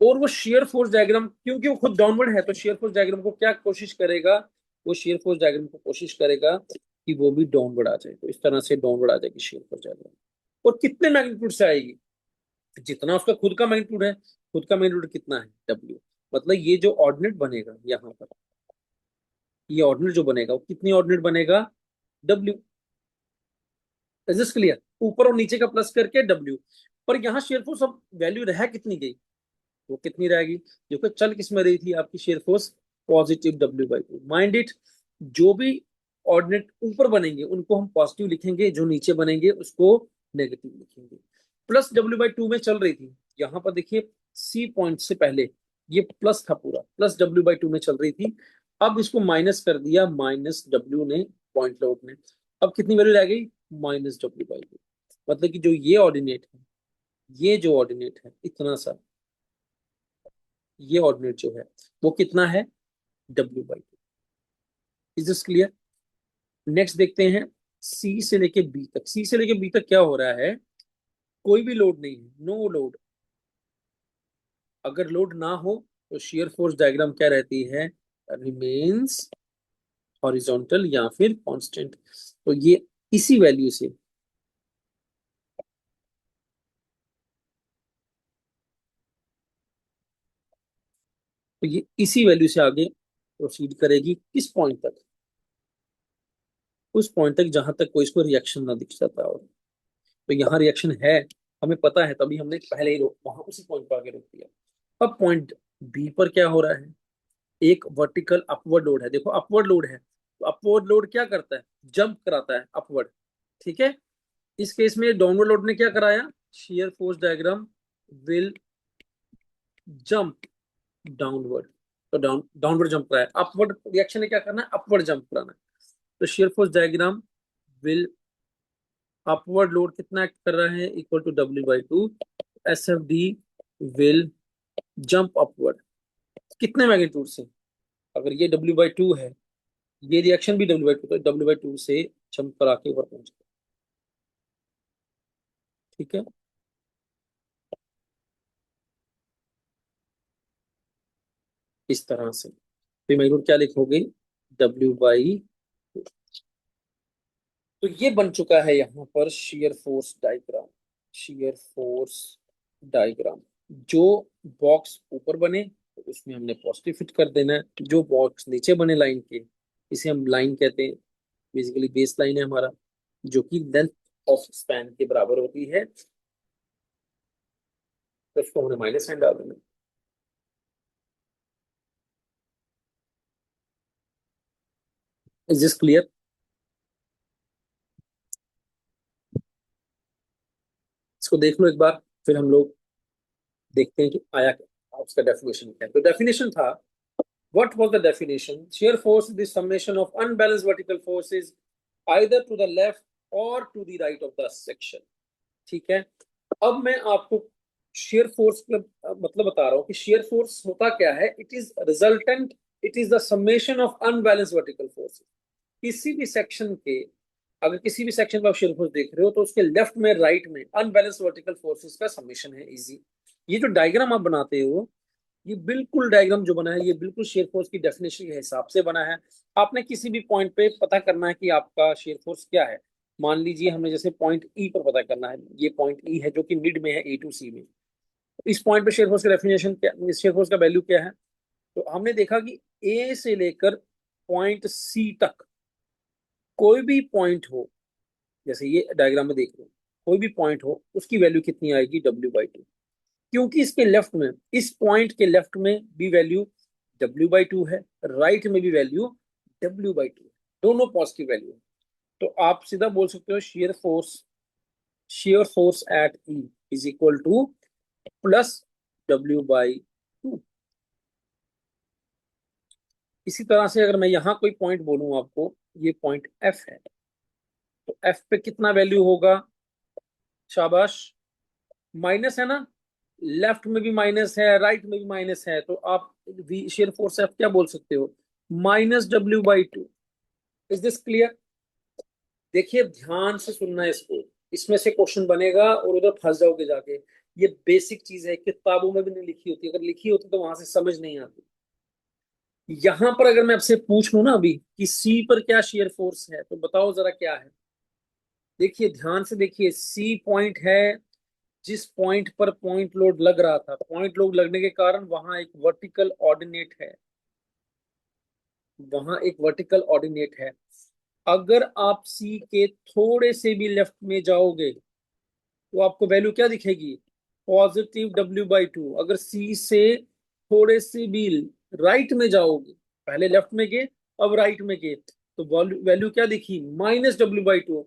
और वो शेयर फोर्स डायग्राम, क्योंकि वो खुद डाउनवर्ड है, तो शेयर फोर्स डायग्राम को क्या कोशिश करेगा, वो शेयर फोर्स डायग्राम को कोशिश करेगा कि वो भी डाउनवर्ड आ जाए। तो इस तरह से डाउनवर्ड आ जाएगी शेयर फोर्स डायग्राम। और कितने मैग्नीट्यूड से आएगी, जितना उसका खुद का मैग्नीट्यूड है। खुद का मैग्नीट्यूड कितना है, डब्ल्यू। मतलब ये जो ऑर्डिनेट बनेगा यहाँ पर, ये ऑर्डिनेट जो बनेगा वो कितनी ऑर्डिनेट बनेगा, डब्ल्यू। Is this clear? ऊपर और नीचे का प्लस करके डब्ल्यू। पर यहाँ शेयर फोर्स अब वैल्यू रह कितनी गई, वो कितनी रहेगी, देखो चल किस में रही थी आपकी shear force, positive W/2। Mind it, जो भी ऑर्डिनेट ऊपर बनेंगे उनको हम पॉजिटिव लिखेंगे, जो नीचे बनेंगे उसको नेगेटिव लिखेंगे। प्लस W/2 में चल रही थी, यहाँ पर देखिए सी पॉइंट से पहले ये प्लस था, पूरा प्लस W/2 में चल रही थी। अब इसको माइनस कर दिया, माइनस डब्ल्यू ने, पॉइंट लोड ने। अब कितनी वैल्यू रह गई, -W/2। मतलब कि जो ये ऑर्डिनेट है, ये जो ऑर्डिनेट है इतना सा, ये ऑर्डिनेट जो है वो कितना है, W/2। Is this clear? Next देखते हैं, सी से लेके बी तक। सी से लेके बी तक क्या हो रहा है, कोई भी लोड नहीं है, नो लोड। अगर लोड ना हो तो शेयर फोर्स डायग्राम क्या रहती है, रिमेन्स हॉरिजॉन्टल या फिर कांस्टेंट। तो ये इसी वैल्यू से, तो ये इसी वैल्यू से आगे प्रोसीड करेगी किस पॉइंट तक, उस पॉइंट तक जहां तक कोई इसको रिएक्शन ना दिख जाता हो। तो यहाँ रिएक्शन है, हमें पता है, तभी हमने पहले ही रोक, वहां उसी पॉइंट पर आगे रोक दिया। अब पॉइंट बी पर क्या हो रहा है, एक वर्टिकल अपवर्ड लोड है। देखो अपवर्ड लोड है, तो अपवर्ड लोड क्या करता है, जंप कराता है अपवर्ड। ठीक है, इस केस में डाउनवर्ड लोड ने क्या कराया, shear force diagram will jump downward. तो डाउनवर्ड जंप कराया, अपवर्ड रिएक्शन ने क्या करना है, अपवर्ड जंप कराना है। तो shear force diagram will, upward load कितना एक्ट कर रहा है, equal to W/2। SFD will jump upward, कितने मैग्नीट्यूड से, अगर ये W/2 है, ये रिएक्शन भी W/2, तो W/2 से जंप करा के ऊपर पहुंच गया। ठीक है, इस तरह से। तो मैग्नीट्यूड क्या लिखोगे, W/, तो ये बन चुका है यहाँ पर share force diagram. Share force diagram, जो बॉक्स ऊपर बने तो उसमें हमने पॉजिटिव फिट कर देना है, जो बॉक्स नीचे बने लाइन के, इसे हम लाइन कहते हैं, बेसिकली बेस लाइन है हमारा, जो कि लेंथ ऑफ स्पैन के बराबर होती है। तो इसको हमने माइनस साइन डाल देना। Is this clear? इसको देख लो एक बार, फिर हम लोग देखते हैं कि आया क्या, उसका डेफिनेशन क्या है। तो डेफिनेशन था, what was the definition? Shear force is the summation of unbalanced vertical forces either to the left or to the right of the section। ठीक है, अब मैं आपको शेयर फोर्स मतलब बता रहा हूं कि शेयर फोर्स होता क्या है, it is resultant, it is the summation of unbalance vertical forces. किसी भी सेक्शन के, अगर किसी भी सेक्शन पर आप शेयर फोर्स देख रहे हो, तो उसके लेफ्ट में राइट में अनबैलेंस वर्टिकल फोर्सेस का समेशन है, इजी। ये जो डायग्राम आप बनाते हो, ये बिल्कुल डायग्राम जो बना है, ये बिल्कुल शेयर फोर्स की डेफिनेशन के हिसाब से बना है। आपने किसी भी पॉइंट पे पता करना है कि आपका शेयर फोर्स क्या है। मान लीजिए हमने जैसे पॉइंट ई पर पता करना है, ये पॉइंट ई है जो कि मिड में है, A to C में। इस पॉइंट पे शेयर फोर्स का डेफिनेशन क्या, शेयर फोर्स का वैल्यू क्या है। तो हमने देखा कि ए से लेकर पॉइंट सी तक कोई भी पॉइंट हो, जैसे ये डायग्राम में देख लो, कोई भी पॉइंट हो उसकी वैल्यू कितनी आएगी, W/2। क्योंकि इसके लेफ्ट में, इस पॉइंट के लेफ्ट में भी वैल्यू W/2 है, राइट में भी वैल्यू W/2 है, दोनों पॉजिटिव वैल्यू है। तो आप सीधा बोल सकते हो share force eight E is equal two plus W/2। इसी तरह से अगर मैं यहाँ कोई पॉइंट बोलूँ आपको, ये पॉइंट एफ है, तो एफ पे कितना वैल्यू होगा, शाबाश, माइनस है ना, लेफ्ट में भी माइनस है, राइट में भी माइनस है, तो आप शेयर फोर्स एफ क्या बोल सकते हो, -W/2। Is this clear? देखिए ध्यान से सुनना है इसको, इसमें से क्वेश्चन बनेगा और उधर फंस जाओगे जाके। ये बेसिक चीज है, किताबों में भी नहीं लिखी होती, अगर लिखी होती तो वहां से समझ नहीं आती। यहां पर अगर मैं आपसे पूछ लूं ना अभी कि सी पर क्या शेयर फोर्स है, तो बताओ जरा क्या है। देखिए ध्यान से देखिए, सी पॉइंट है जिस पॉइंट पर पॉइंट लोड लग रहा था, पॉइंट लोड लगने के कारण वहां एक वर्टिकल ऑर्डिनेट है, वहां एक वर्टिकल ऑर्डिनेट है। अगर आप सी के थोड़े से भी लेफ्ट में जाओगे तो आपको वैल्यू क्या दिखेगी, +W/2। अगर सी से थोड़े से भी राइट में जाओगे, पहले लेफ्ट में गए अब राइट में गए, तो वैल्यू क्या दिखी, -W/2।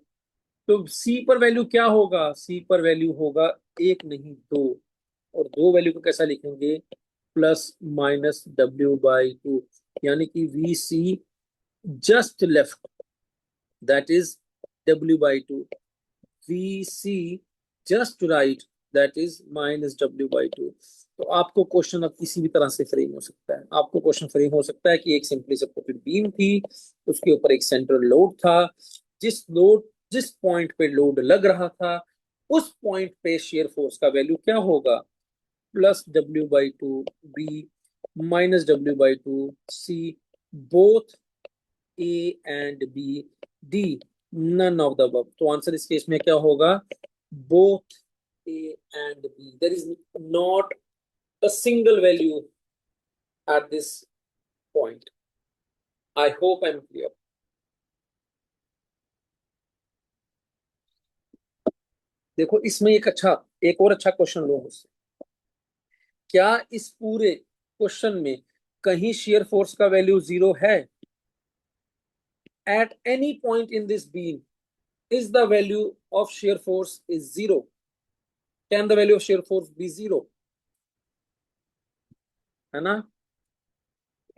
तो सी पर वैल्यू क्या होगा, सी पर वैल्यू होगा एक नहीं दो, और दो वैल्यू को कैसा लिखेंगे, +-W/2, यानी कि we see just left, that is W/2, we see just right, that is -W/2। तो आपको क्वेश्चन अब किसी भी तरह से फ्रेम हो सकता है, आपको क्वेश्चन फ्रेम हो सकता है कि एक सिंपली सपोर्टेड बीम थी, उसके ऊपर एक सेंट्रल लोड था, जिस पॉइंट पे लोड लग रहा था उस पॉइंट पे शेयर फोर्स का वैल्यू क्या होगा, +W/2 B -W/2 C, both A and B, D none of the above. तो आंसर इस केस में क्या होगा, both A and B, there is not a single value at this point. I hope I am clear. देखो इसमें एक और अच्छा क्वेश्चन लो मुझसे, क्या इस पूरे क्वेश्चन में कहीं शेयर फोर्स का वैल्यू 0 है, at any point in this beam is the value of shear force is 0, can the value of shear force be 0, है ना।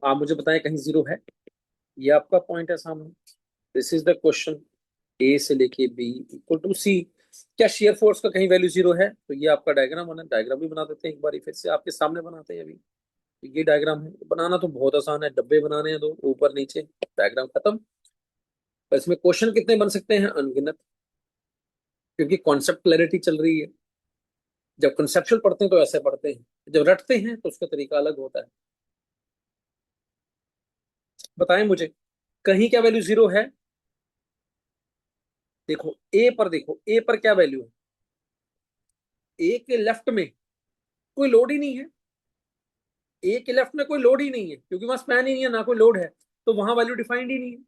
आप मुझे बताएं कहीं 0 है, ये आपका पॉइंट है सामने, दिस इज द क्वेश्चन, ए से लेके बी इक्वल टू सी, क्या शेयर फोर्स का कहीं वैल्यू 0 है, तो ये आपका डायग्राम बना, डायग्राम भी बना देते हैं एक बार फिर से आपके सामने बनाते हैं अभी। तो ये डायग्राम है, बनाना तो बहुत आसान है, डब्बे बनाने हैं दो ऊपर नीचे, डायग्राम खत्म। पर इसमें क्वेश्चन कितने बन सकते हैं, अनगिनत, क्योंकि कॉन्सेप्ट क्लैरिटी चल रही है। जब कंसेप्चुअल पढ़ते हैं तो ऐसे पढ़ते हैं, जब रटते हैं तो उसका तरीका अलग होता है। बताएं मुझे कहीं क्या वैल्यू 0 है, देखो ए पर, देखो ए पर क्या वैल्यू है, ए के लेफ्ट में कोई लोड ही नहीं है, ए के लेफ्ट में कोई लोड ही नहीं है क्योंकि वहां स्पैन ही नहीं है, ना कोई लोड है, तो वहां वैल्यू डिफाइंड ही नहीं है।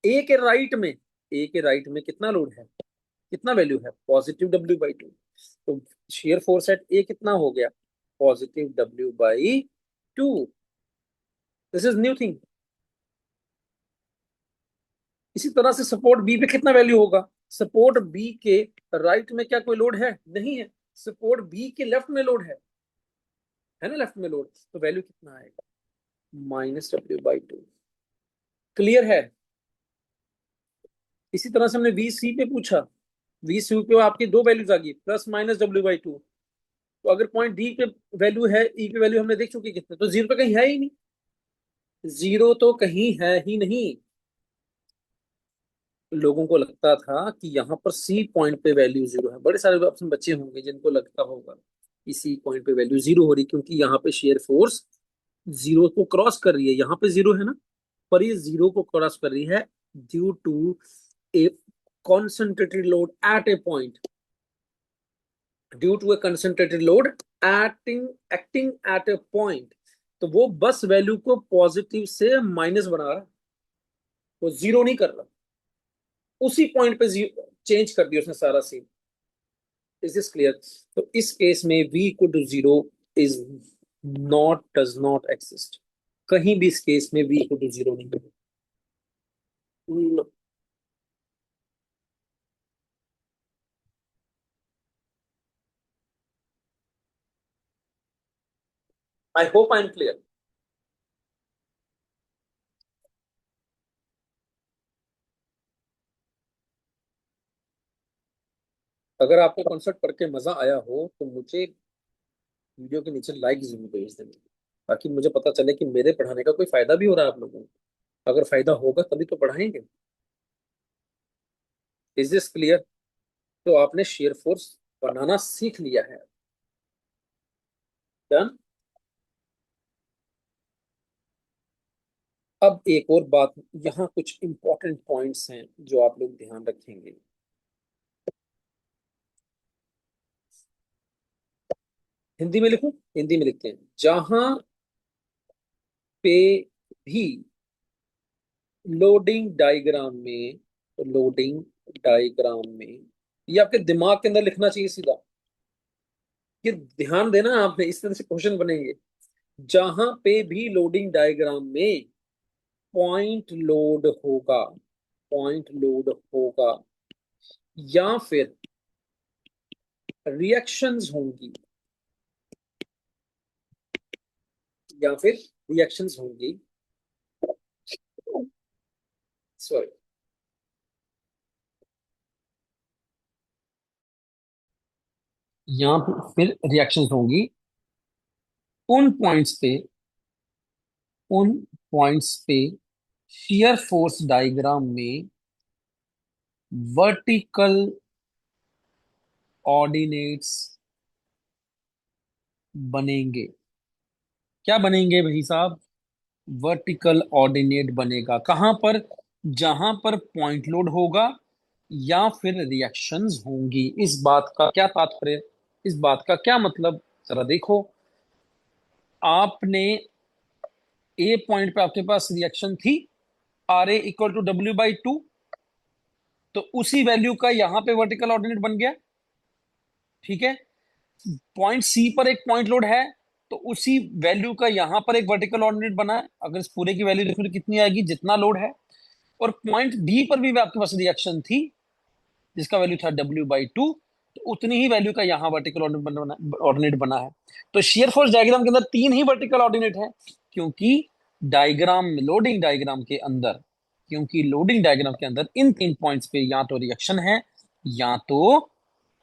ए के राइट में, ए के राइट में कितना लोड है, कितना वैल्यू है, +W/2, तो शेयर फोर्स एट ए कितना हो गया, +W/2। This is new thing. इसी तरह से सपोर्ट बी पे कितना वैल्यू होगा, सपोर्ट बी के राइट में क्या कोई लोड है, नहीं है, सपोर्ट बी के लेफ्ट में लोड है ना, लेफ्ट में लोड, तो वैल्यू कितना आएगा, -W/2। क्लियर है। इसी तरह से हमने वी सी पे पूछा, वी सी पे आपकी दो वैल्यूज आ गई, +-W/2। तो अगर पॉइंट डी पे वैल्यू है, ई पे वैल्यू हमने देख चुकी कितने, तो 0 तो कहीं है ही नहीं, 0 तो कहीं है ही नहीं। लोगों को लगता था कि यहाँ पर सी पॉइंट पे वैल्यू 0 है, बड़े सारे अपने बच्चे होंगे जिनको लगता होगा कि सी पॉइंट पे वैल्यू 0 हो रही, क्योंकि यहाँ पे शेयर फोर्स 0 को क्रॉस कर रही है, यहाँ पे 0 है ना, पर ये 0 को क्रॉस कर रही है due to a concentrated load at a point, due to a concentrated load acting at a point। तो वो बस वैल्यू को पॉजिटिव से माइनस बना रहा है, वो 0 नहीं कर रहा, उसी पॉइंट पे चेंज कर दिया उसने सारा सीन। Is this clear. तो इस केस में v equal to 0 is not, does not exist, कहीं भी इस केस में v इक्वल टू 0 नहीं है। आई होप आई एम क्लियर। अगर आपको कॉन्सेप्ट पढ़ के मजा आया हो तो मुझे वीडियो के नीचे लाइक जरूर भेज देना, ताकि मुझे पता चले कि मेरे पढ़ाने का कोई फायदा भी हो रहा है आप लोगों को। अगर फायदा होगा तभी तो पढ़ाएंगे। Is this clear. तो आपने शेयर फोर्स बनाना सीख लिया है, डन। अब एक और बात, यहाँ कुछ इंपॉर्टेंट पॉइंट्स हैं जो आप लोग ध्यान रखेंगे। हिंदी में लिखूं? हिंदी में लिखते हैं। जहां पे भी लोडिंग डायग्राम में, लोडिंग डायग्राम में, ये आपके दिमाग के अंदर लिखना चाहिए सीधा। ये ध्यान देना आपने, इस तरह से क्वेश्चन बनेंगे। जहां पे भी लोडिंग डायग्राम में पॉइंट लोड होगा, पॉइंट लोड होगा, या फिर रिएक्शंस होंगी, या फिर रिएक्शंस होंगी, सॉरी, या फिर रिएक्शंस होंगी, उन पॉइंट्स पे, उन पॉइंट्स पे शियर फोर्स डायग्राम में वर्टिकल ऑर्डिनेट्स बनेंगे। क्या बनेंगे भाई साहब? वर्टिकल ऑर्डिनेट बनेगा। कहां पर? जहां पर पॉइंट लोड होगा या फिर रिएक्शंस होंगी। इस बात का क्या तात्पर्य, इस बात का क्या मतलब? जरा देखो, आपने ए पॉइंट पे आपके पास रिएक्शन थी, R A equal to W/2, तो उसी वैल्यू का यहां पे वर्टिकल ऑर्डिनेट बन गया। ठीक है। पॉइंट सी पर एक पॉइंट लोड है, तो उसी वैल्यू का यहां पर एक वर्टिकल ऑर्डिनेट बना है। अगर इस पूरे की वैल्यू देखो तो कितनी आएगी? जितना लोड है। और पॉइंट डी पर भी आपके पास रिएक्शन थी जिसका वैल्यू था W/2, तो उतनी ही वैल्यू का यहाँ वर्टिकल ऑर्डिनेट बना है। तो शेयर फोर्स डायग्राम के अंदर तीन ही वर्टिकल ऑर्डिनेट है, क्योंकि डायग्राम में, लोडिंग डायग्राम के अंदर, क्योंकि लोडिंग डायग्राम के अंदर इन तीन पॉइंट्स पे या तो रिएक्शन है या तो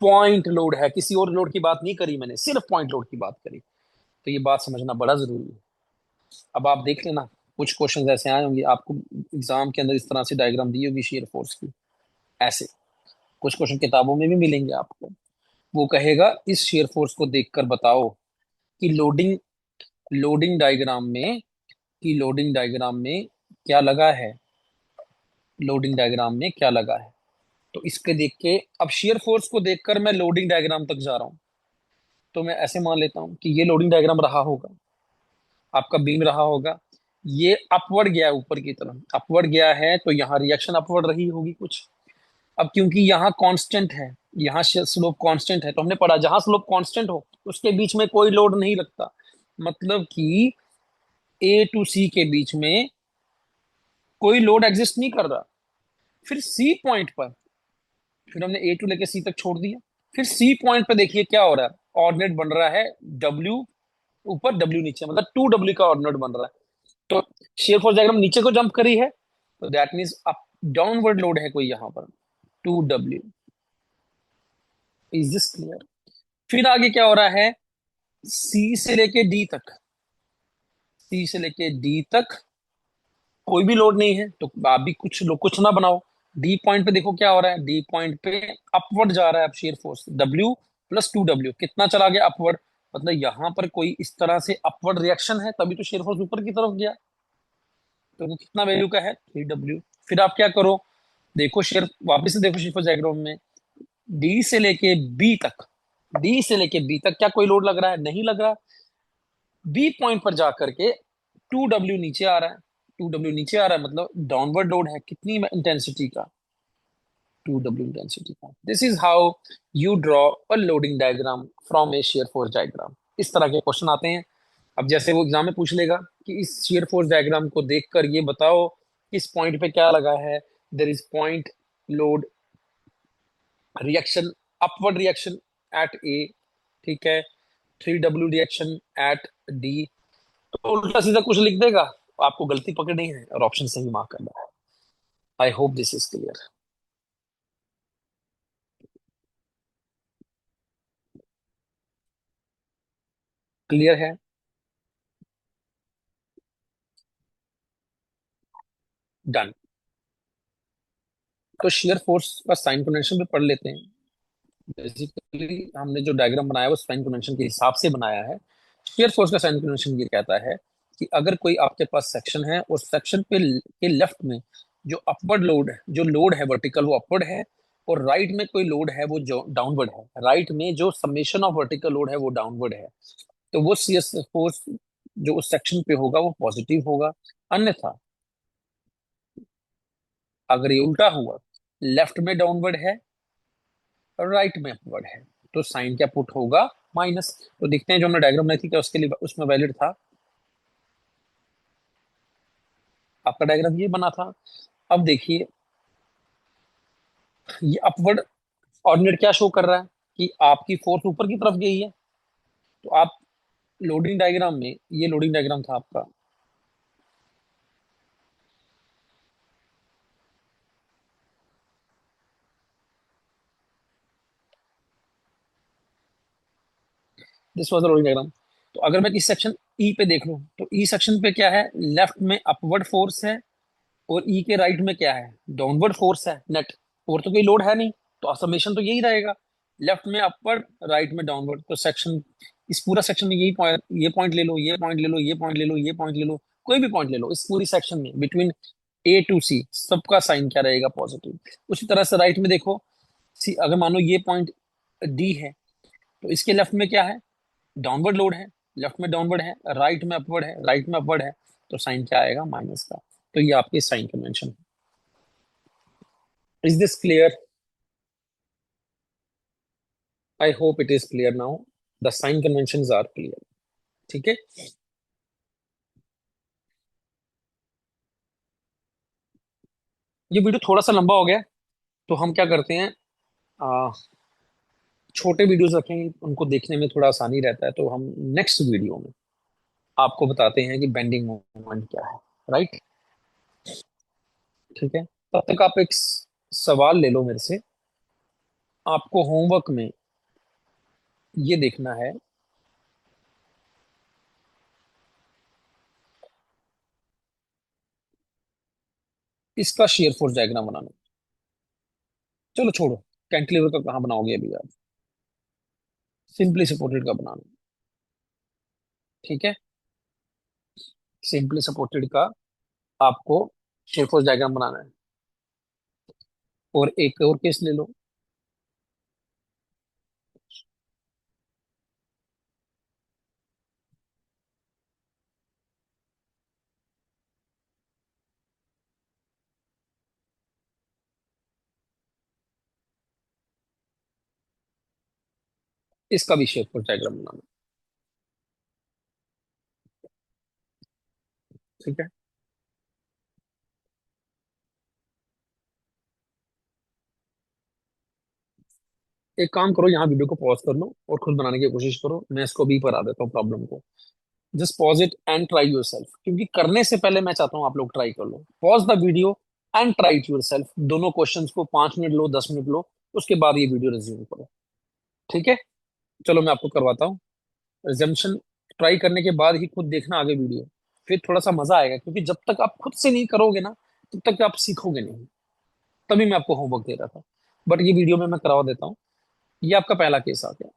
पॉइंट लोड है। किसी और लोड की बात नहीं करी मैंने, सिर्फ पॉइंट लोड की बात करी। तो ये बात समझना बड़ा जरूरी है। अब आप देख लेना, कुछ क्वेश्चन ऐसे आए होंगे आपको एग्जाम के अंदर, इस तरह से डायग्राम दी होगी शेयर फोर्स की, ऐसे कुछ क्वेश्चन किताबों में भी मिलेंगे आपको। वो कहेगा इस शेयर फोर्स को देखकर बताओ कि लोडिंग डायग्राम में, कि लोडिंग डायग्राम में क्या लगा है, लोडिंग डायग्राम में क्या लगा है। तो इसके देख के, अब शेयर फोर्स को देखकर मैं लोडिंग डायग्राम तक जा रहा हूं, तो मैं ऐसे मान लेता हूं कि ये लोडिंग डायग्राम रहा होगा, आपका बीम रहा होगा, ये अपवर्ड गया है, ऊपर की तरफ अपवर्ड गया है, तो यहाँ रिएक्शन अपवर्ड रही होगी कुछ। अब क्योंकि यहाँ कांस्टेंट है, यहाँ स्लोप कांस्टेंट है, तो हमने पढ़ा जहां स्लोप कांस्टेंट हो उसके बीच में कोई लोड नहीं लगता। मतलब कि ए टू सी के बीच में कोई लोड एग्जिस्ट नहीं कर रहा। फिर सी पॉइंट पर, फिर हमने ए टू लेके सी तक छोड़ दिया, फिर सी पॉइंट पे देखिए क्या हो रहा है, ऑर्डिनेट बन रहा है डब्ल्यू ऊपर डब्ल्यू नीचे, मतलब 2W का ऑर्डिनेट बन रहा है। तो शेयर फोर्स डायग्राम नीचे को जंप करी है, तो that means up downward load है कोई यहाँ पर, 2W। Is this clear? फिर आगे क्या हो रहा है, सी से लेके डी तक, सी से लेके डी तक कोई भी लोड नहीं है, तो आप भी कुछ लोग कुछ ना बनाओ। डी पॉइंट पे देखो क्या हो रहा है, डी पॉइंट पे अपवर्ड जा रहा है अब शेयर फोर्स, W+2W कितना चला गया अपवर्ड, मतलब यहां पर कोई इस तरह से अपवर्ड रिएक्शन है, तभी तो शेयर फोर्स ऊपर की तरफ गया। तो वो कितना वैल्यू का है, 3W। फिर आप क्या करो, देखो शेयर, वापिस से देखो शेयर फोर्स डायग्राम में, डी से लेके बी तक, डी से लेके बी तक क्या कोई लोड लग रहा है? नहीं लग रहा। बी पॉइंट पर जाकर के 2W नीचे आ रहा है, 2W नीचे आ रहा है, मतलब डाउनवर्ड लोड है कितनी इंटेंसिटी का, 2W इंटेंसिटी का। This is how you draw a loading diagram from A share force diagram. इस तरह के क्वेश्चन आते हैं। अब जैसे वो एग्जाम में पूछ लेगा कि इस शेयर फोर्स डायग्राम को देखकर ये बताओ किस पॉइंट पे क्या लगा है, there is point load reaction, upward reaction at A, ठीक है, 3W रिएक्शन एट डी। तो उल्टा सीधा कुछ लिख देगा, आपको गलती पकड़नी है और ऑप्शन सही मार्क करना है। I hope this is clear. Clear है? डन। तो शेयर फोर्स का साइन कन्वेंशन पे पढ़ लेते हैं। बेसिकली हमने जो डायग्राम बनाया है वो साइन कन्वेंशन के हिसाब से बनाया है। शियर फोर्स का साइन कन्वेंशन ये कहता है कि अगर कोई आपके पास सेक्शन है और सेक्शन पे के लेफ्ट में जो अपवर्ड लोड है, जो लोड है वर्टिकल वो अपवर्ड है, और राइट में कोई लोड है वो जो डाउनवर्ड है, राइट में जो समेशन ऑफ वर्टिकल लोड है वो डाउनवर्ड है, तो वो शियर फोर्स जो उस सेक्शन पे होगा वो पॉजिटिव होगा। अन्यथा अगर ये उल्टा हुआ, लेफ्ट में डाउनवर्ड है और राइट में अपवर्ड है, तो साइन क्या पुट होगा, माइनस। तो देखते हैं जो हमने डायग्राम बनाई थी क्या उसके लिए उसमें वैलिड था। आपका डायग्राम ये बना था। अब देखिए ये अपवर्ड ऑर्डिनेट क्या शो कर रहा है कि आपकी फोर्स ऊपर की तरफ गई है। तो आप लोडिंग डायग्राम में, ये लोडिंग डायग्राम था आपका, this was the loading diagram. तो अगर मैं इस सेक्शन ई पे देख लूं तो ई सेक्शन पे क्या है, लेफ्ट में अपवर्ड फोर्स है और ई के राइट में क्या है, डाउनवर्ड फोर्स है नेट, और तो कोई लोड है नहीं, तो असमेशन तो यही रहेगा, लेफ्ट में अपवर्ड राइट में डाउनवर्ड। तो सेक्शन, इस पूरा सेक्शन में यही पॉइंट, ये पॉइंट ले लो, ये पॉइंट ले लो, ये पॉइंट ले लो, ये पॉइंट ले लो, कोई भी पॉइंट ले लो, इस पूरी सेक्शन में बिटवीन ए टू सी सबका साइन क्या रहेगा, पॉजिटिव। उसी तरह से राइट में देखो, सी अगर मान लो ये पॉइंट डी है, तो इसके लेफ्ट में क्या है, डाउनवर्ड लोड है, लेफ्ट में डाउनवर्ड है, राइट में अपवर्ड है, राइट में अपवर्ड है, तो साइन क्या आएगा, माइनस का। तो ये आपके साइन कन्वेंशन है। Is this clear? I hope it is clear now. The sign convention are clear. ठीक है। ये वीडियो थोड़ा सा लंबा हो गया, तो हम क्या करते हैं, आ, छोटे वीडियोस रखेंगे, उनको देखने में थोड़ा आसानी रहता है, तो हम नेक्स्ट वीडियो में आपको बताते हैं कि बेंडिंग मोमेंट क्या है। राइट। ठीक है। तब तक आप एक सवाल ले लो मेरे से। आपको होमवर्क में ये देखना है, इसका शेयर फोर्स डायग्राम बनाना। चलो छोड़ो, कैंटिलीवर का कहाँ बनाओगे अभी आप, सिंपली सपोर्टेड का बनाना। ठीक है। सिंपली सपोर्टेड का आपको शेयर फोर्स डायग्राम बनाना है। और एक और केस ले लो। इसका भी शेयर फोर्स डायग्राम बनाना। ठीक है। एक काम करो, यहाँ वीडियो को पॉज कर लो और खुद बनाने की कोशिश करो, मैं इसको भी करा देता हूँ प्रॉब्लम को। Just pause it and try your self, क्योंकि करने से पहले मैं चाहता हूँ आप लोग ट्राई कर लो। Pause the video and try it yourself. दोनों क्वेश्चंस को 5 मिनट लो, 10 मिनट लो, उसके बाद ये वीडियो रिज्यूम करो। ठीक है। चलो मैं आपको करवाता हूँ रिजम्पशन। ट्राई करने के बाद ही खुद देखना आगे वीडियो, फिर थोड़ा सा मजा आएगा, क्योंकि जब तक आप खुद से नहीं करोगे ना, तब तक आप सीखोगे नहीं। तभी मैं आपको होमवर्क दे रहा था, बट ये वीडियो में मैं करवा देता हूँ। ये आपका पहला केस आ गया।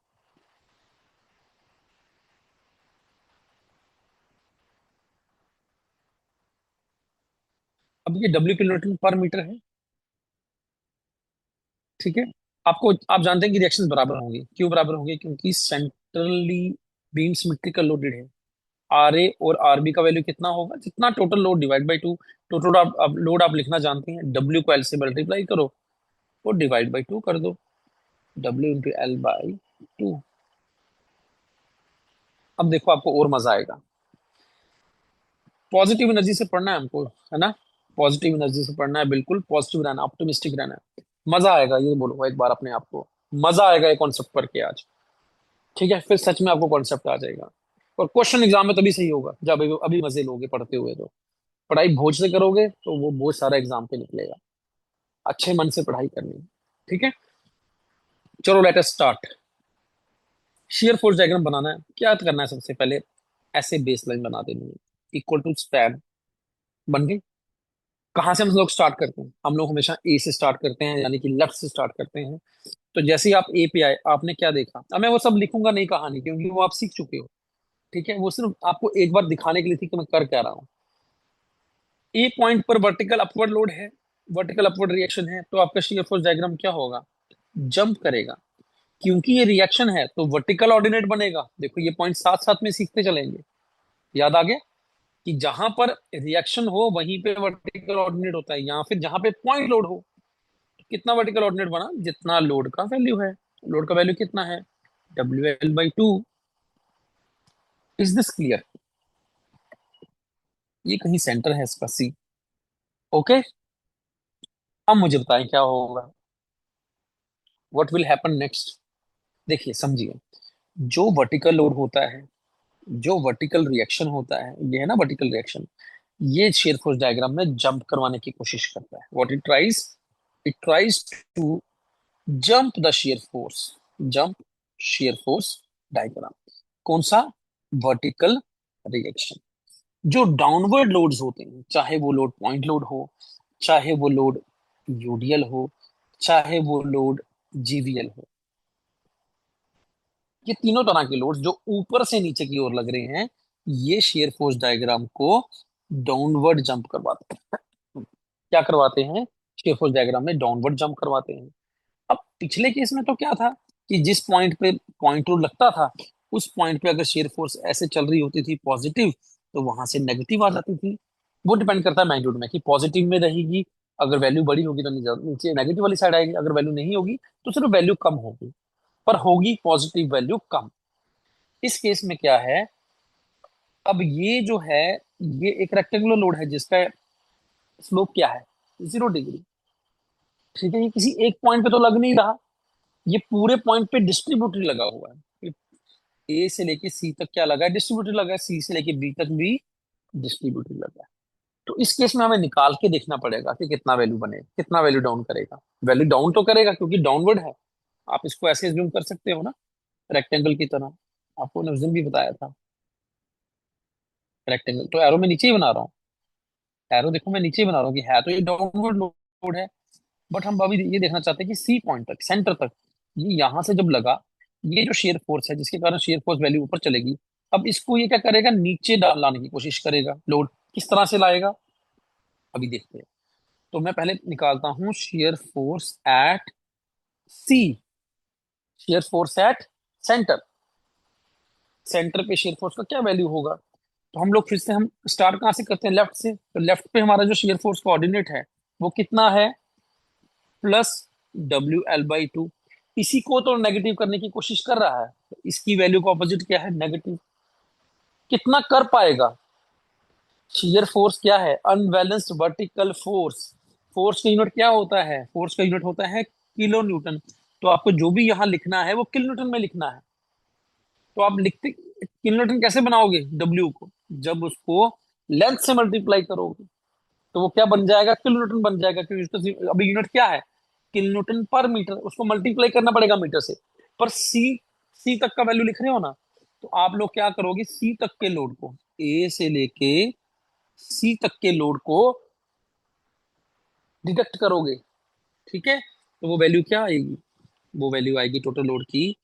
अब ये डब्ल्यू किलोन्यूटन पर मीटर है। ठीक है। आपको, आप जानते हैं कि रिएक्शन बराबर होंगी, क्यों बराबर होंगी, क्योंकि सेंट्रली बीम सिमेट्रिकल लोडेड है। आर ए और आर बी का वैल्यू कितना होगा, जितना total load divide by two. Total load आप लिखना जानते हैं, डब्ल्यू को एल से मल्टीप्लाई करो और डिवाइड बाई टू कर दो, W into L by two. अब देखो आपको और मजा आएगा। पॉजिटिव एनर्जी से पढ़ना है हमको, है ना, पॉजिटिव एनर्जी से पढ़ना है, बिल्कुल पॉजिटिव रहना, ऑप्टिमिस्टिक रहना है। मजा आएगा, ये बोलो एक बार अपने आप को, मजा आएगा ये कॉन्सेप्ट पढ़ के आज। ठीक है, फिर सच में आपको कॉन्सेप्ट आ जाएगा। और क्वेश्चन एग्जाम में तभी सही होगा जब अभी अभी मजे लोगे पढ़ते हुए। तो पढ़ाई भोज से करोगे तो वो बोझ सारा एग्जाम पे निकलेगा। अच्छे मन से पढ़ाई करनी है। ठीक है। चलो let us start. Shear force diagram बनाना है, क्या करना है सबसे पहले, ऐसे बेस लाइन बना देनी है, इक्वल टू स्पैन। बन गई। कहाँ से हम लोग स्टार्ट करते हैं, हम लोग हमेशा ए से स्टार्ट करते हैं, यानी कि लेफ्ट से स्टार्ट करते हैं। तो जैसे ही आप ए पे आए, आपने क्या देखा, अब मैं वो सब लिखूंगा नहीं कहानी, क्योंकि वो आप सीख चुके हो। ठीक है, वो सिर्फ आपको एक बार दिखाने के लिए थी कि मैं कर क्या रहा हूँ। ए पॉइंट पर वर्टिकल अपवर्ड लोड है, वर्टिकल अपवर्ड रिएक्शन है, तो आपका शियर फोर्स डायग्राम क्या होगा, जंप करेगा। क्योंकि ये रिएक्शन है तो वर्टिकल ऑर्डिनेट बनेगा। देखो ये पॉइंट साथ साथ में सीखते चलेंगे। याद आ गया कि जहां पर रिएक्शन हो वहीं पे वर्टिकल ऑर्डिनेट होता है, या फिर जहां पे पॉइंट लोड हो। तो कितना वर्टिकल ऑर्डिनेट बना, जितना लोड का वैल्यू है। लोड का वैल्यू कितना है, WL/2। Is this clear? ये कहीं सेंटर है इसका, सी। ओके, अब मुझे बताएं क्या होगा, व्हाट विल हैपन नेक्स्ट। देखिए समझिए, जो वर्टिकल लोड होता है, जो वर्टिकल रिएक्शन होता है, ये है ना वर्टिकल रिएक्शन, ये शेयर फोर्स डायग्राम में जंप करवाने की कोशिश करता है। What it tries to jump the shear force, jump shear force diagram. कौन सा, वर्टिकल रिएक्शन। जो डाउनवर्ड लोड्स होते हैं, चाहे वो लोड पॉइंट लोड हो, चाहे वो लोड यूडीएल हो, चाहे वो लोड जीवीएल हो, ये तीनों तरह के लोड्स जो ऊपर से नीचे की ओर लग रहे हैं, ये शेयर फोर्स डायग्राम को डाउनवर्ड जंप करवाते हैं। क्या करवाते हैं, शेयर फोर्स डायग्राम में डाउनवर्ड जंप करवाते हैं। अब पिछले केस में तो क्या था कि जिस पॉइंट पे पॉइंट रूल लगता था, उस पॉइंट पे अगर शेयर फोर्स ऐसे चल रही होती थी पॉजिटिव, तो वहां से नेगेटिव आ जाती थी। वो डिपेंड करता है मैग्नीट्यूड में कि पॉजिटिव में रहेगी, अगर वैल्यू बड़ी होगी तो नीचे नेगेटिव वाली साइड आएगी, अगर वैल्यू नहीं होगी तो सिर्फ वैल्यू कम होगी, पर होगी पॉजिटिव वैल्यू कम। इस केस में क्या है, अब ये जो है, ये एक रेक्टेंगुलर लोड है जिसका स्लोप क्या है, 0 डिग्री। ठीक है, ये किसी एक पॉइंट पे तो लग नहीं रहा, ये पूरे पॉइंट पे डिस्ट्रीब्यूटरी लगा हुआ है। ए से लेके सी तक क्या लगा है, डिस्ट्रीब्यूटरी लगा है, सी से लेके बी तक भी डिस्ट्रीब्यूटरी लगा है। तो इस केस में हमें निकाल के देखना पड़ेगा कि कितना वैल्यू बने, कितना वैल्यू डाउन करेगा। वैल्यू डाउन तो करेगा क्योंकि डाउनवर्ड है। आप इसको ऐसे एज्यूम कर सकते हो ना, रेक्टेंगल की तरह। आपको ने उस दिन भी बताया था रेक्टेंगल, तो एरो में नीचे ही बना रहा हूँ। एरो देखो मैं नीचे ही बना रहा हूँ कि है तो ये डाउनवर्ड लोड है, बट हम अभी ये देखना चाहते हैं कि सी पॉइंट तक, सेंटर तक, ये यहां से जब लगा, ये जो शेयर फोर्स है जिसके कारण शेयर फोर्स वैल्यू ऊपर चलेगी, अब इसको ये क्या करेगा, नीचे डाल लाने की कोशिश करेगा। लोड किस तरह से लाएगा, अभी देखते हैं। तो मैं पहले निकालता हूं shear force at C, shear force at centre. Centre पे शेयर फोर्स का क्या वैल्यू होगा, तो हम लोग फिर से हम स्टार्ट कहाँ से करते हैं, लेफ्ट से। तो लेफ्ट पे हमारा जो शेयर फोर्स कोऑर्डिनेट है वो कितना है, प्लस WL/2। इसी को तो नेगेटिव करने की कोशिश कर रहा है, तो इसकी वैल्यू का ऑपोजिट क्या है, नेगेटिव। कितना कर पाएगा, शियर फोर्स क्या है, अनबैलेंस्ड वर्टिकल फोर्स। फोर्स का यूनिट क्या होता है, फोर्स का यूनिट होता है किलो न्यूटन। तो आपको जो भी यहाँ लिखना है वो किलो न्यूटन में लिखना है। तो आप लिखते किलो न्यूटन कैसे बनाओगे, डब्ल्यू को जब उसको लेंथ से मल्टीप्लाई करोगे तो वो क्या बन जाएगा, किलो न्यूटन बन जाएगा, क्योंकि उसका अभी यूनिट क्या है, किलो न्यूटन पर मीटर। उसको मल्टीप्लाई करना पड़ेगा मीटर से। पर सी, सी तक का वैल्यू लिख रहे हो ना, तो आप लोग क्या करोगे, सी तक के लोड को, ए से लेके सी तक के लोड को डिडक्ट करोगे। ठीक है, तो वो वैल्यू क्या आएगी, वो वैल्यू आएगी टोटल लोड की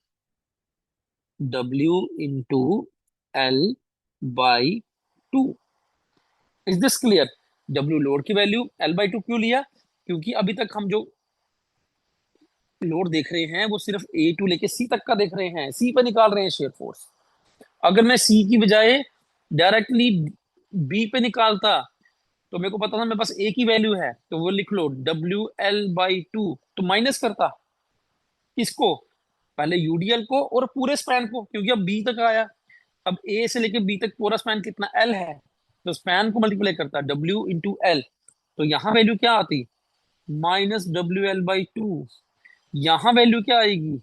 W/L/2। Is this clear, W load की वैल्यू, L/2 क्यों लिया, क्योंकि अभी तक हम जो लोड देख रहे हैं वो सिर्फ A लेके सी तक का देख रहे हैं, सी पे निकाल रहे हैं शेयर फोर्स। अगर मैं सी की बजाय डायरेक्टली बी पे निकालता, तो मेरे को पता था मेरे पास ए की वैल्यू है, तो वो लिख लो WL/2, तो माइनस करता इसको, पहले यूडीएल को और पूरे स्पैन को, क्योंकि अब बी तक आया। अब ए से लेके बी तक पूरा स्पैन कितना, एल है, तो स्पैन को मल्टीप्लाई करता W/L। तो यहाँ वैल्यू क्या आती, -WL/2। यहाँ वैल्यू क्या आएगी,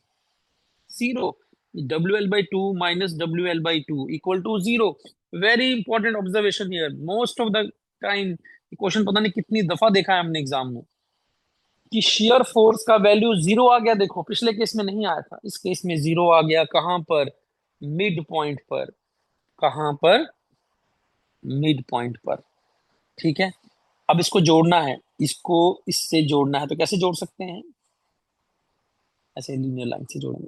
0। WL/2 -WL/2 equal to 0। Very important observation here, most of the time question पता नहीं कितनी दफा देखा है हमने एग्जाम में, कि शियर फोर्स का वैल्यू 0 आ गया। देखो पिछले केस में नहीं आया था, इस केस में 0 आ गया। कहां पर, मिड पॉइंट पर। कहां पर, मिड पॉइंट पर। ठीक है, अब इसको जोड़ना है, इसको इससे जोड़ना है, तो कैसे जोड़ सकते हैं, ऐसे लीनियर लाइन से जोड़ेंगे।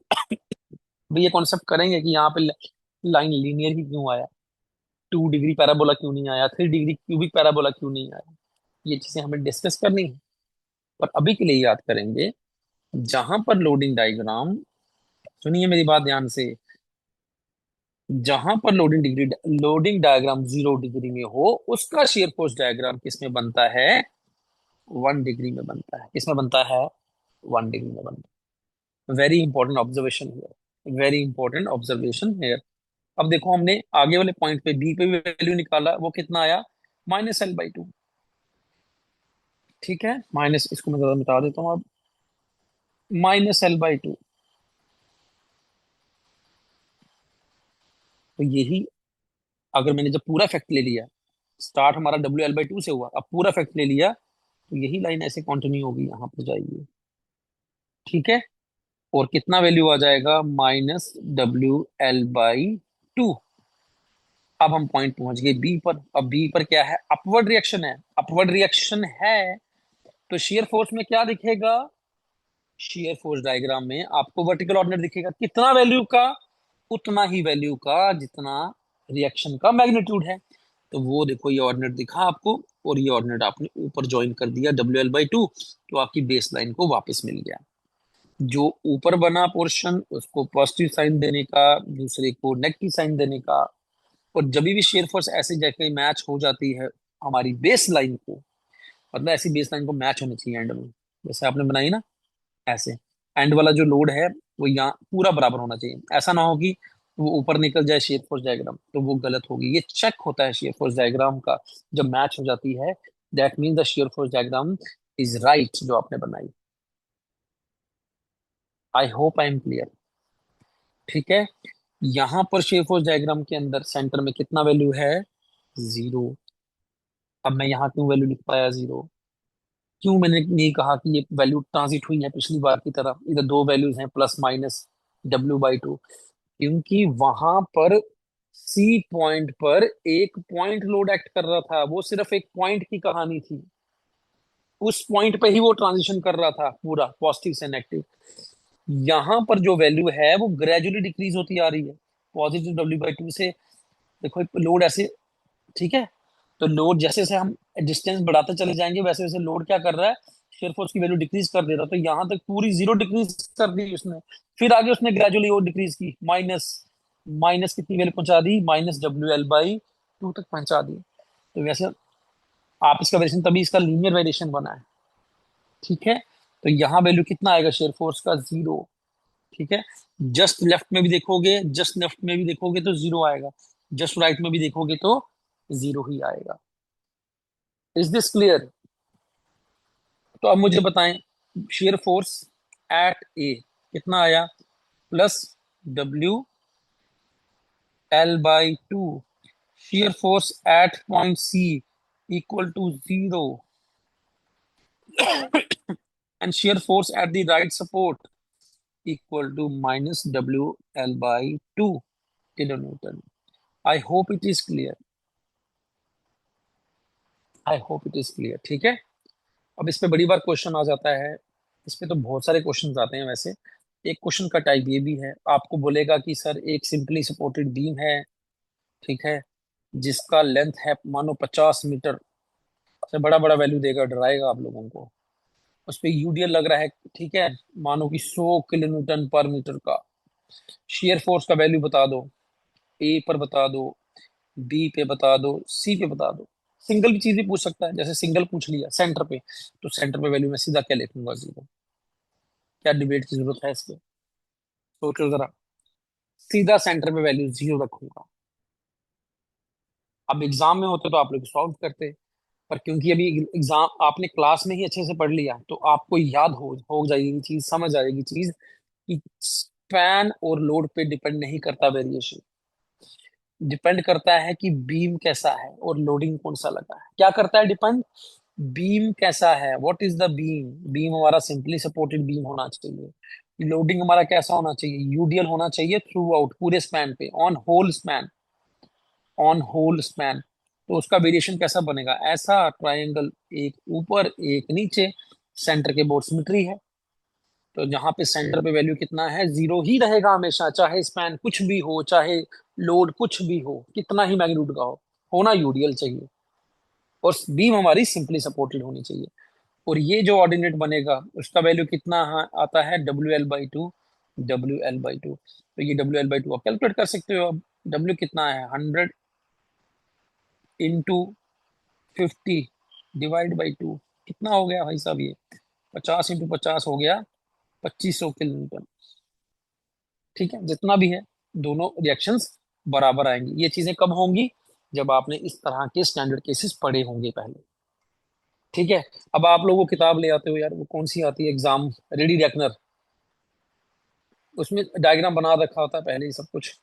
अभी ये कॉन्सेप्ट करेंगे कि यहाँ पे लाइन लीनियर ही क्यों आया, 2 डिग्री पैराबोला क्यों नहीं आया, 3 डिग्री क्यूबिक पैराबोला क्यों नहीं आया, ये चीजें हमें डिस्कस करनी है। पर अभी के लिए याद करेंगे, जहां पर लोडिंग डायग्राम, सुनिए मेरी बात ध्यान से, जहां पर लोडिंग डायग्राम 0 डिग्री में हो, उसका शेयर फोर्स डायग्राम किस में बनता है, 1 डिग्री में बनता है। किस में बनता है, 1 डिग्री में बनता है। Very important observation here, very important observation here. अब देखो, हमने आगे वाले पॉइंट पे बी पे भी वैल्यू निकाला, वो कितना आया, -L/2। ठीक है, माइनस, इसको मैं जरा मिटा देता हूँ अब, -L/2। तो यही, अगर मैंने जब पूरा फैक्ट ले लिया, स्टार्ट हमारा WL/2 से हुआ, अब पूरा फैक्ट ले लिया, तो यही लाइन ऐसे कंटिन्यू होगी, यहाँ पर जाएगी। ठीक है, और कितना वैल्यू आ जाएगा, -WL/2। अब हम पॉइंट पहुंच गए बी पर। अब बी पर क्या है, अपवर्ड रिएक्शन है, अपवर्ड रिएक्शन है, तो शेयर फोर्स में क्या दिखेगा, शेयर फोर्स डायग्राम में आपको वर्टिकल ऑर्डिनेट दिखेगा, कितना वैल्यू का, उतना ही वैल्यू का जितना रिएक्शन का मैग्नीट्यूड है। तो वो देखो, ये ऑर्डिनेट दिखा आपको, और ये ऑर्डिनेट आपने ऊपर ज्वाइन कर दिया WL/2, तो आपकी बेस लाइन को वापस मिल गया। जो ऊपर बना पोर्शन, उसको पॉजिटिव साइन देने का, दूसरे को नेगेटिव साइन देने का। और जब भी शेयर फोर्स ऐसे जगह मैच हो जाती है हमारी बेस लाइन को, मतलब ऐसी बेस लाइन को मैच होनी चाहिए एंड में, जैसे आपने बनाई ना, ऐसे एंड वाला जो लोड है वो यहाँ पूरा बराबर होना चाहिए। ऐसा ना हो कि वो ऊपर निकल जाए शेयर फोर्स डायग्राम, तो वो गलत होगी। ये चेक होता है शेयर फोर्स डायग्राम का, जब मैच हो जाती है, that mean the shear force diagram is right, जो आपने बनाई। आई होप आई एम क्लियर। ठीक है, यहां पर शेयर फोर्स डायग्राम के अंदर सेंटर में कितना वैल्यू है, 0। अब मैं यहाँ क्यों वैल्यू लिख पाया 0, क्यों मैंने नहीं कहा कि ये वैल्यू ट्रांजिट हुई है पिछली बार की तरह, इधर दो वैल्यूज हैं, +- W/2, क्योंकि वहां पर सी पॉइंट पर एक पॉइंट लोड एक्ट कर रहा था, वो सिर्फ एक पॉइंट की कहानी थी, उस पॉइंट पे ही वो ट्रांजिशन कर रहा था पूरा, पॉजिटिव से नेगेटिव। यहां पर जो वैल्यू है वो ग्रेजुअली डिक्रीज होती आ रही है, +W/2 से। देखो लोड ऐसे, ठीक है, तो लोड जैसे जैसे हम डिस्टेंस बढ़ाते चले जाएंगे, वैसे वैसे लोड क्या कर रहा है, शेयर फोर्स की वैल्यू डिक्रीज कर दे रहा है। तो यहां तक पूरी 0 डिक्रीज कर दी उसने, फिर आगे उसने ग्रेजुअली और डिक्रीज की, माइनस, माइनस कितनी वैल्यू पहुंचा दी, -WL/2 तक पहुंचा दी। तो वैसे आप इसका वेरिएशन, तभी इसका लीनियर वेरिएशन बना है। ठीक है, तो यहाँ वैल्यू कितना आएगा शेयर फोर्स का, 0। ठीक है, जस्ट लेफ्ट में भी देखोगे, जस्ट लेफ्ट में भी देखोगे तो 0 आएगा, जस्ट राइट में भी देखोगे तो 0 ही आएगा। Is this clear. तो अब मुझे बताएं, शेयर फोर्स एट ए कितना आया, +WL/2। Share force at point C equal to 0, and share force at the right support equal to -WL/2 kilo newton. I hope it is clear, I hope it is clear. ठीक है, अब इस पे बड़ी बार question आ जाता है, इस पे तो बहुत सारे क्वेश्चन आते हैं वैसे। एक क्वेश्चन का टाइप ये भी है, आपको बोलेगा कि सर एक सिंपली सपोर्टेड बीम है, ठीक है, जिसका लेंथ है मानो 50 मीटर, से बड़ा बड़ा वैल्यू देगा, डराएगा आप लोगों को। उस पे यूडीएल लग रहा है, ठीक है, मानो कि 100 kN/मीटर का। शेयर फोर्स का वैल्यू बता दो, ए पर बता दो, बी पे बता दो, सी पे बता दो। सिंगल भी चीज भी पूछ सकता है, जैसे सिंगल पूछ लिया सेंटर पे, तो सेंटर पे वैल्यू में सीधा क्या लिखूंगा, 0। क्या डिबेट की जरूरत है इस पे, सोचो जरा, सीधा सेंटर पे वैल्यू 0 रखूंगा। अब एग्जाम में होते तो आप लोग सॉल्व करते, पर क्योंकि अभी एग्जाम आपने क्लास में ही अच्छे से पढ़ लिया, तो आपको याद हो जाएगी चीज, समझ आएगी चीज, कि स्पैन और लोड पे डिपेंड नहीं करता वेरिएशन, डिपेंड करता है कि बीम कैसा है और लोडिंग कौन सा लगा है। क्या करता है डिपेंड, बीम कैसा है, what is the beam, beam हमारा सिंपली सपोर्टेड बीम होना चाहिए। लोडिंग हमारा कैसा होना चाहिए, यूडीएल होना चाहिए थ्रू आउट, पूरे स्पैन पे, on whole span, on whole span. तो उसका वेरिएशन कैसा बनेगा, ऐसा ट्रायंगल, एक ऊपर एक नीचे, सेंटर के बोर्ड सिमेट्री है। तो जहां पे सेंटर पे वैल्यू कितना है, जीरो ही रहेगा हमेशा, चाहे स्पैन कुछ भी हो, चाहे लोड कुछ भी हो, कितना ही मैग्नीट्यूड का हो, होना यूडीएल चाहिए। और बीम हमारी सिंपली सपोर्टेड होनी चाहिए। और ये जो ऑर्डिनेट बनेगा उसका वैल्यू कितना आता है, W L by two. W L by two, तो ये डब्ल्यू एल बाई टू आप कैलकुलेट कर सकते हो। अब डब्ल्यू कितना है, 100 × 50 डिवाइड बाई टू, कितना हो गया भाई साहब ये, 50 × 50 हो गया 2500 किलोन्यूटन। ठीक है, जितना भी है, दोनों रिएक्शंस बराबर आएंगी। ये चीजें कब होंगी, जब आपने इस तरह के स्टैंडर्ड केसेस पढ़े होंगे पहले। ठीक है। अब आप लोगों को किताब ले आते हो यार, वो कौन सी आती है एग्जाम, रेडी रेकनर, उसमें डायग्राम बना रखा होता है पहले ही सब कुछ।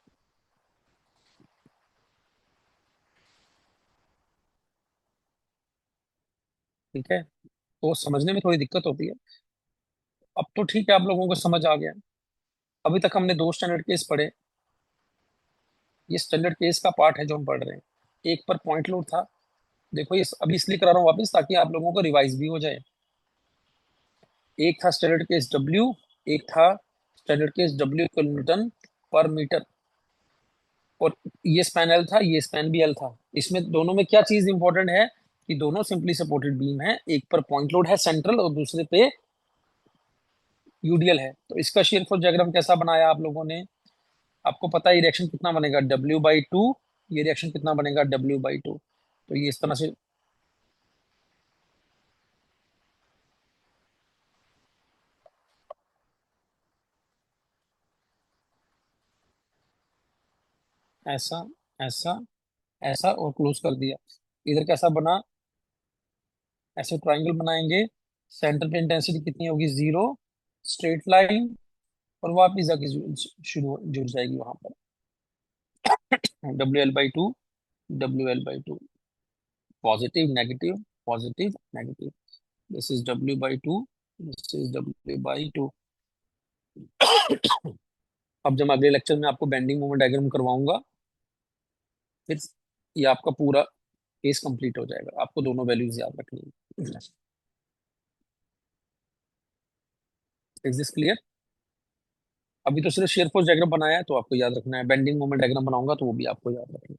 ठीक है, तो समझने में थोड़ी दिक्कत होती है। अब तो ठीक है, आप लोगों को समझ आ गया। अभी तक हमने दो स्टैंडर्ड केस पढ़े। ये स्टैंडर्ड केस का पार्ट है जो हम पढ़ रहे हैं। एक पर पॉइंट लोड था, देखो ये अभी इसलिए करा रहा हूँ वापस ताकि आप लोगों को रिवाइज भी हो जाए। एक था स्टैंडर्ड केस डब्ल्यू, एक था स्टैंडर्ड केस डब्ल्यू किलोन्यूटन पर मीटर। और ये स्पैन एल था, ये स्पैन भी एल था। इसमें दोनों में क्या चीज इंपॉर्टेंट है, कि दोनों सिंपली सपोर्टेड बीम है, एक पर पॉइंट लोड है सेंट्रल और दूसरे पे यूडीएल है। तो इसका शेयर फोर्स डायग्राम कैसा बनाया आप लोगों ने, आपको पता है ये रिएक्शन कितना बनेगा, डब्ल्यू बाई टू। ये रिएक्शन कितना बनेगा, डब्ल्यू बाई टू। तो ये इस तरह से ऐसा, ऐसा, ऐसा और क्लोज कर दिया। इधर कैसा बना, ऐसे ट्राइंगल बनाएंगे। सेंटर पे इंटेंसिटी कितनी होगी, जीरो, स्ट्रेट लाइन, और वापिस जाके शुरू जुड़ जाएगी वहां पर। W L by two, W L by two, positive negative, positive negative, this is W by two, this is W by two. अब जब मैं अगले लेक्चर में आपको बेंडिंग मोमेंट डायग्राम करवाऊंगा, फिर ये आपका पूरा केस कंप्लीट हो जाएगा। आपको दोनों वैल्यूज याद रखनी है। Is this clear? अभी तो सिर्फ शेयर फोर्स डायग्राम बनाया है, तो आपको याद रखना है। बेंडिंग मोमेंट डायग्राम बनाऊंगा तो वो भी आपको याद रखना है।